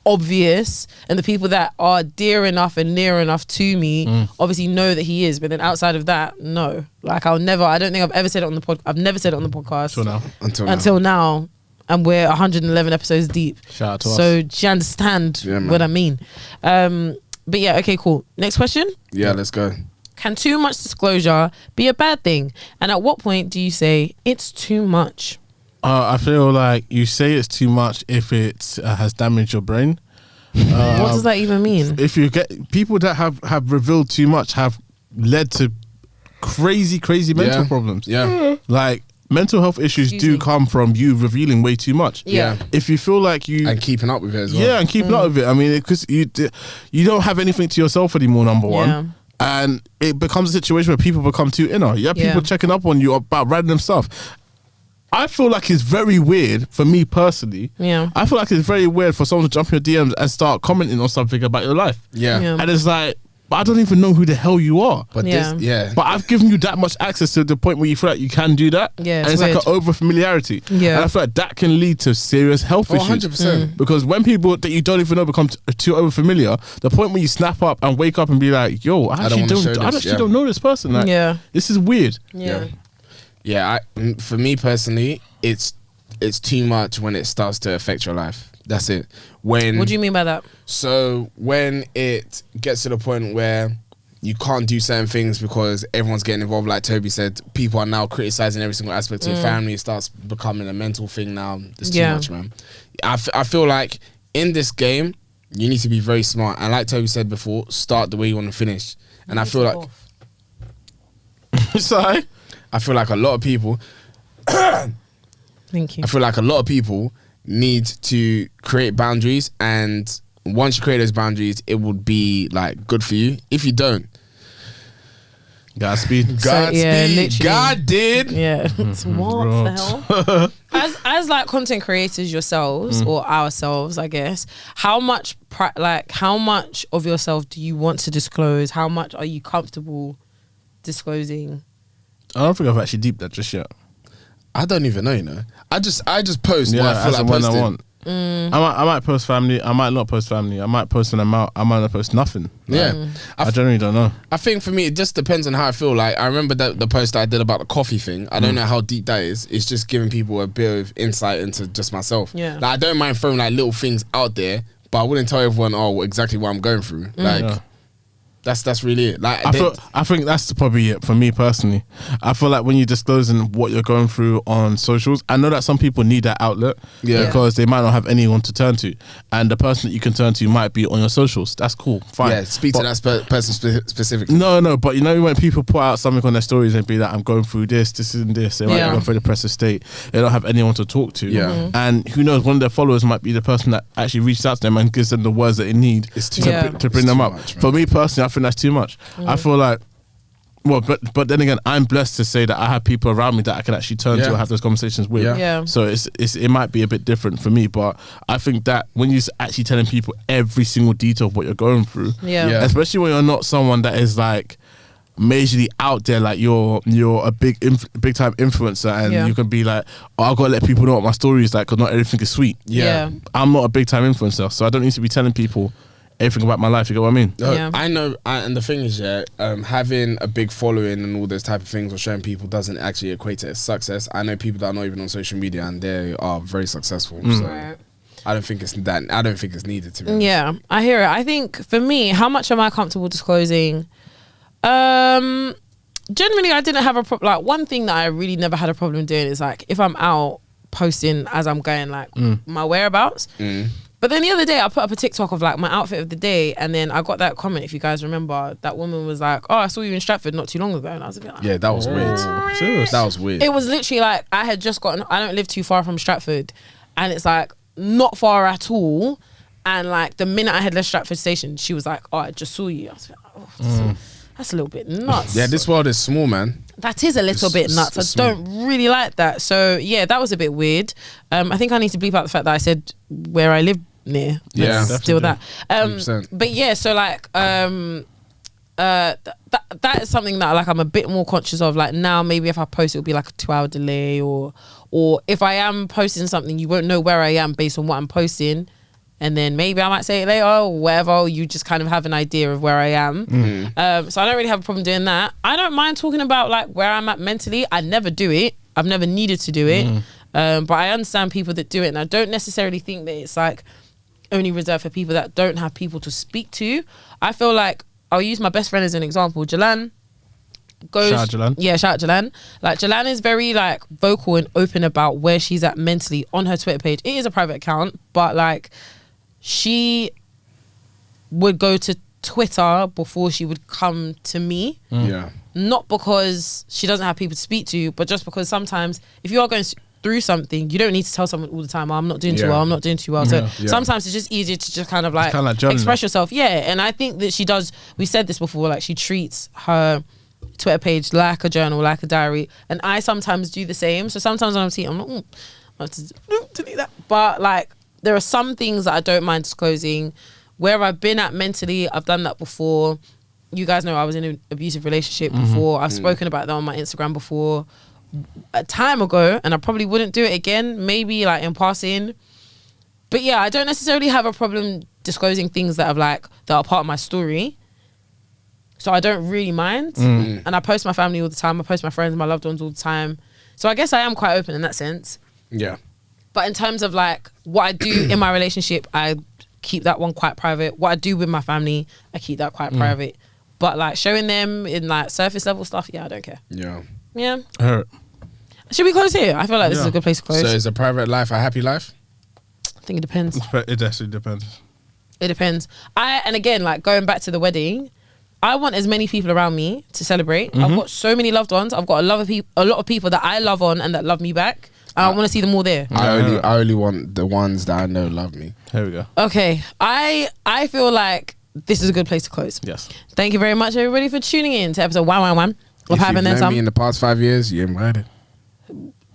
obvious, and the people that are dear enough and near enough to me obviously know that he is, but then outside of that, no. Like I don't think I've ever said it on the pod. I've never said it on the podcast Till now. Until now, and we're 111 episodes deep. Shout out to us. So do you understand Yeah, man. what I mean? But yeah, okay, cool. Next question. Yeah, let's go. Can too much disclosure be a bad thing? And at what point do you say it's too much? I feel like you say it's too much if it has damaged your brain. What does that even mean? If you get people that have revealed too much have led to crazy mental problems. Yeah. Like mental health issues Excuse do me. come from you revealing way too much. Yeah. If you feel like you And keeping up with it as well. yeah, and keeping up with it. I mean, because you don't have anything to yourself anymore. Number one. Yeah. And it becomes a situation where people become too inner. You have people Yeah. checking up on you about random stuff. I feel like it's very weird for me personally. Yeah. I feel like it's very weird for someone to jump in your DMs and start commenting on something about your life. Yeah. Yeah. And it's like, but I don't even know who the hell you are. But Yeah. this, yeah. But I've given you that much access to the point where you feel like you can do that. Yeah, And it's it's like weird. an over familiarity. Yeah. And I feel like that can lead to serious health Oh, issues. 100%. Because when people that you don't even know become too over familiar, the point where you snap up and wake up and be like, yo, I don't actually wanna don't, show I this, actually yeah. don't know this person. Like, Yeah. this is weird. Yeah. Yeah, for me personally, it's too much when it starts to affect your life. That's it. When What do you mean by that? So when it gets to the point where you can't do certain things because everyone's getting involved, like Toby said, people are now criticizing every single aspect of your family. It starts becoming a mental thing now. It's too Yeah. much, man. I feel like in this game, you need to be very smart. And like Toby said before, start the way you want to finish. And I feel like Sorry. I feel like a lot of people Thank you. I feel like a lot of people need to create boundaries, and once you create those boundaries, it would be like good for you. If you don't, Godspeed. Godspeed. literally. God did. Yeah. It's what the hell? As like content creators yourselves or ourselves, I guess, how much how much of yourself do you want to disclose? How much are you comfortable disclosing? I don't think I've actually deeped that just yet. I don't even know, you know. I just post what I feel as like and when posting. I want. I might post family. I might not post family. I might post when I'm out. I might not post nothing. Yeah. I generally don't know. I think for me, it just depends on how I feel. Like, I remember that the post that I did about the coffee thing. I don't know how deep that is. It's just giving people a bit of insight into just myself. Yeah. Like, I don't mind throwing like little things out there, but I wouldn't tell everyone, exactly what I'm going through. Like, Yeah. that's really it. Like, I think that's probably it for me personally. I feel like when you're disclosing what you're going through on socials, I know that some people need that outlet Yeah. because they might not have anyone to turn to, and the person that you can turn to might be on your socials. That's cool, fine. yeah, speak to But- that person specifically. No, but you know when people put out something on their stories and be like, I'm going through this and this, they might Yeah. be in a very depressive state. They don't have anyone to talk to. Yeah. And who knows, one of their followers might be the person that actually reaches out to them and gives them the words that they need It's too to, Yeah. to bring It's them too up. much, man. For me personally, I think that's too much. I feel like, well, but then again, I'm blessed to say that I have people around me that I can actually turn to Yeah. and have those conversations with. Yeah. Yeah. So it might be a bit different for me, but I think that when you're actually telling people every single detail of what you're going through, Yeah. Yeah. especially when you're not someone that is like majorly out there, like you're a big time influencer, and Yeah. you can be like, oh, I've got to let people know what my story is like, because not everything is sweet. Yeah. I'm not a big time influencer, so I don't need to be telling people everything about my life. You get what I mean? No, Yeah. I know, and the thing is, having a big following and all those type of things or showing people doesn't actually equate to success. I know people that are not even on social media and they are very successful. So Right. I don't think it's that. I don't think it's needed to be. Yeah, I hear it. I think for me, how much am I comfortable disclosing? Generally, I didn't have a problem. Like, one thing that I really never had a problem doing is like if I'm out posting as I'm going, like my whereabouts. But then the other day, I put up a TikTok of like my outfit of the day, and then I got that comment. If you guys remember, that woman was like, "Oh, I saw you in Stratford not too long ago," and I was a bit like, Yeah, that was weird. Serious? That was weird. It was literally like I had just gotten. I don't live too far from Stratford, and it's like not far at all. And like the minute I had left Stratford Station, she was like, "Oh, I just saw you." I was like, "Oh, that's a little bit nuts." Yeah, this world is small, man. That is a little bit nuts. it's I don't really like that. So yeah, that was a bit weird. I think I need to bleep out the fact that I said where I live near. Yeah, Let's steal that. 100%. But yeah, so like that is something that like I'm a bit more conscious of. Like now, maybe if I post, it'll be like a 2-hour delay, or if I am posting something, you won't know where I am based on what I'm posting. And then maybe I might say it later or whatever. You just kind of have an idea of where I am. So I don't really have a problem doing that. I don't mind talking about like where I'm at mentally. I never do it. I've never needed to do it. But I understand people that do it. And I don't necessarily think that it's like only reserved for people that don't have people to speak to. I feel like I'll use my best friend as an example. Jalan goes. Shout out Jalan. Yeah, shout out Jalan. Like Jalan is very like vocal and open about where she's at mentally on her Twitter page. It is a private account, but like she would go to Twitter before she would come to me. Yeah. Not because she doesn't have people to speak to, but just because sometimes if you are going through something, you don't need to tell someone all the time, "Oh, I'm not doing too well, I'm not doing too well." So sometimes it's just easier to just kind of like express yourself. Yeah, and I think that she does, we said this before, like she treats her Twitter page like a journal, like a diary. And I sometimes do the same. So sometimes when I'm seeing, I'm like, I have to delete that. But like, there are some things that I don't mind disclosing. Where I've been at mentally, I've done that before. You guys know I was in an abusive relationship before. I've spoken about that on my Instagram before a time ago, and I probably wouldn't do it again, maybe like in passing. But yeah, I don't necessarily have a problem disclosing things that are part of my story. So I don't really mind. And I post my family all the time. I post my friends, my loved ones all the time. So I guess I am quite open in that sense. Yeah. But in terms of like what I do in my relationship, I keep that one quite private. What I do with my family, I keep that quite private. But like showing them in like surface level stuff, yeah, I don't care. Yeah. Yeah. Hurt. Should we close here? I feel like this is a good place to close. So is a private life a happy life? I think it depends. It actually depends. It depends. And again, like going back to the wedding, I want as many people around me to celebrate. I've got so many loved ones. I've got a lot of people that I love on and that love me back. I want to see them all there. I only want the ones that I know love me. Here we go. Okay. I feel like this is a good place to close. Yes. Thank you very much, everybody, for tuning in to episode 111 of Having Then If you've known Some. me in the past 5 years, you're invited.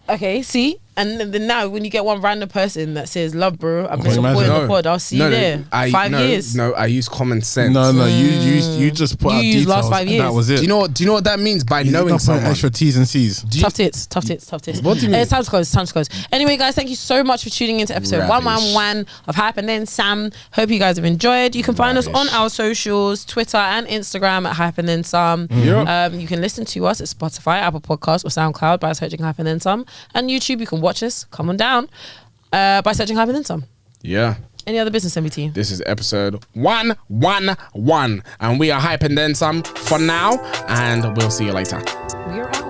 Okay, see? And then now when you get one random person that says, "Love, bro, I've been Okay, supporting imagine. the pod, I'll see you there." 5 years. No, I use common sense. No, you just put You out used details. last 5 and years. that was it. Do you know what that means by You knowing don't put someone? extra T's and C's. Tough tits. What do you mean? It's time to close. Anyway, guys, thank you so much for tuning into episode Rubbish. 111 of Hype and Then Sam. Hope you guys have enjoyed. You can find us on Rubbish. our socials, Twitter and Instagram at Hype and Then Sam. You can listen to us at Spotify, Apple Podcasts, or SoundCloud by searching Hype and Then Some. And YouTube, you can watch us. Come on down by searching Hype and Then Some. Yeah. Any other business, MBT? This is episode 111, and we are hyping then some for now, and we'll see you later. We're out.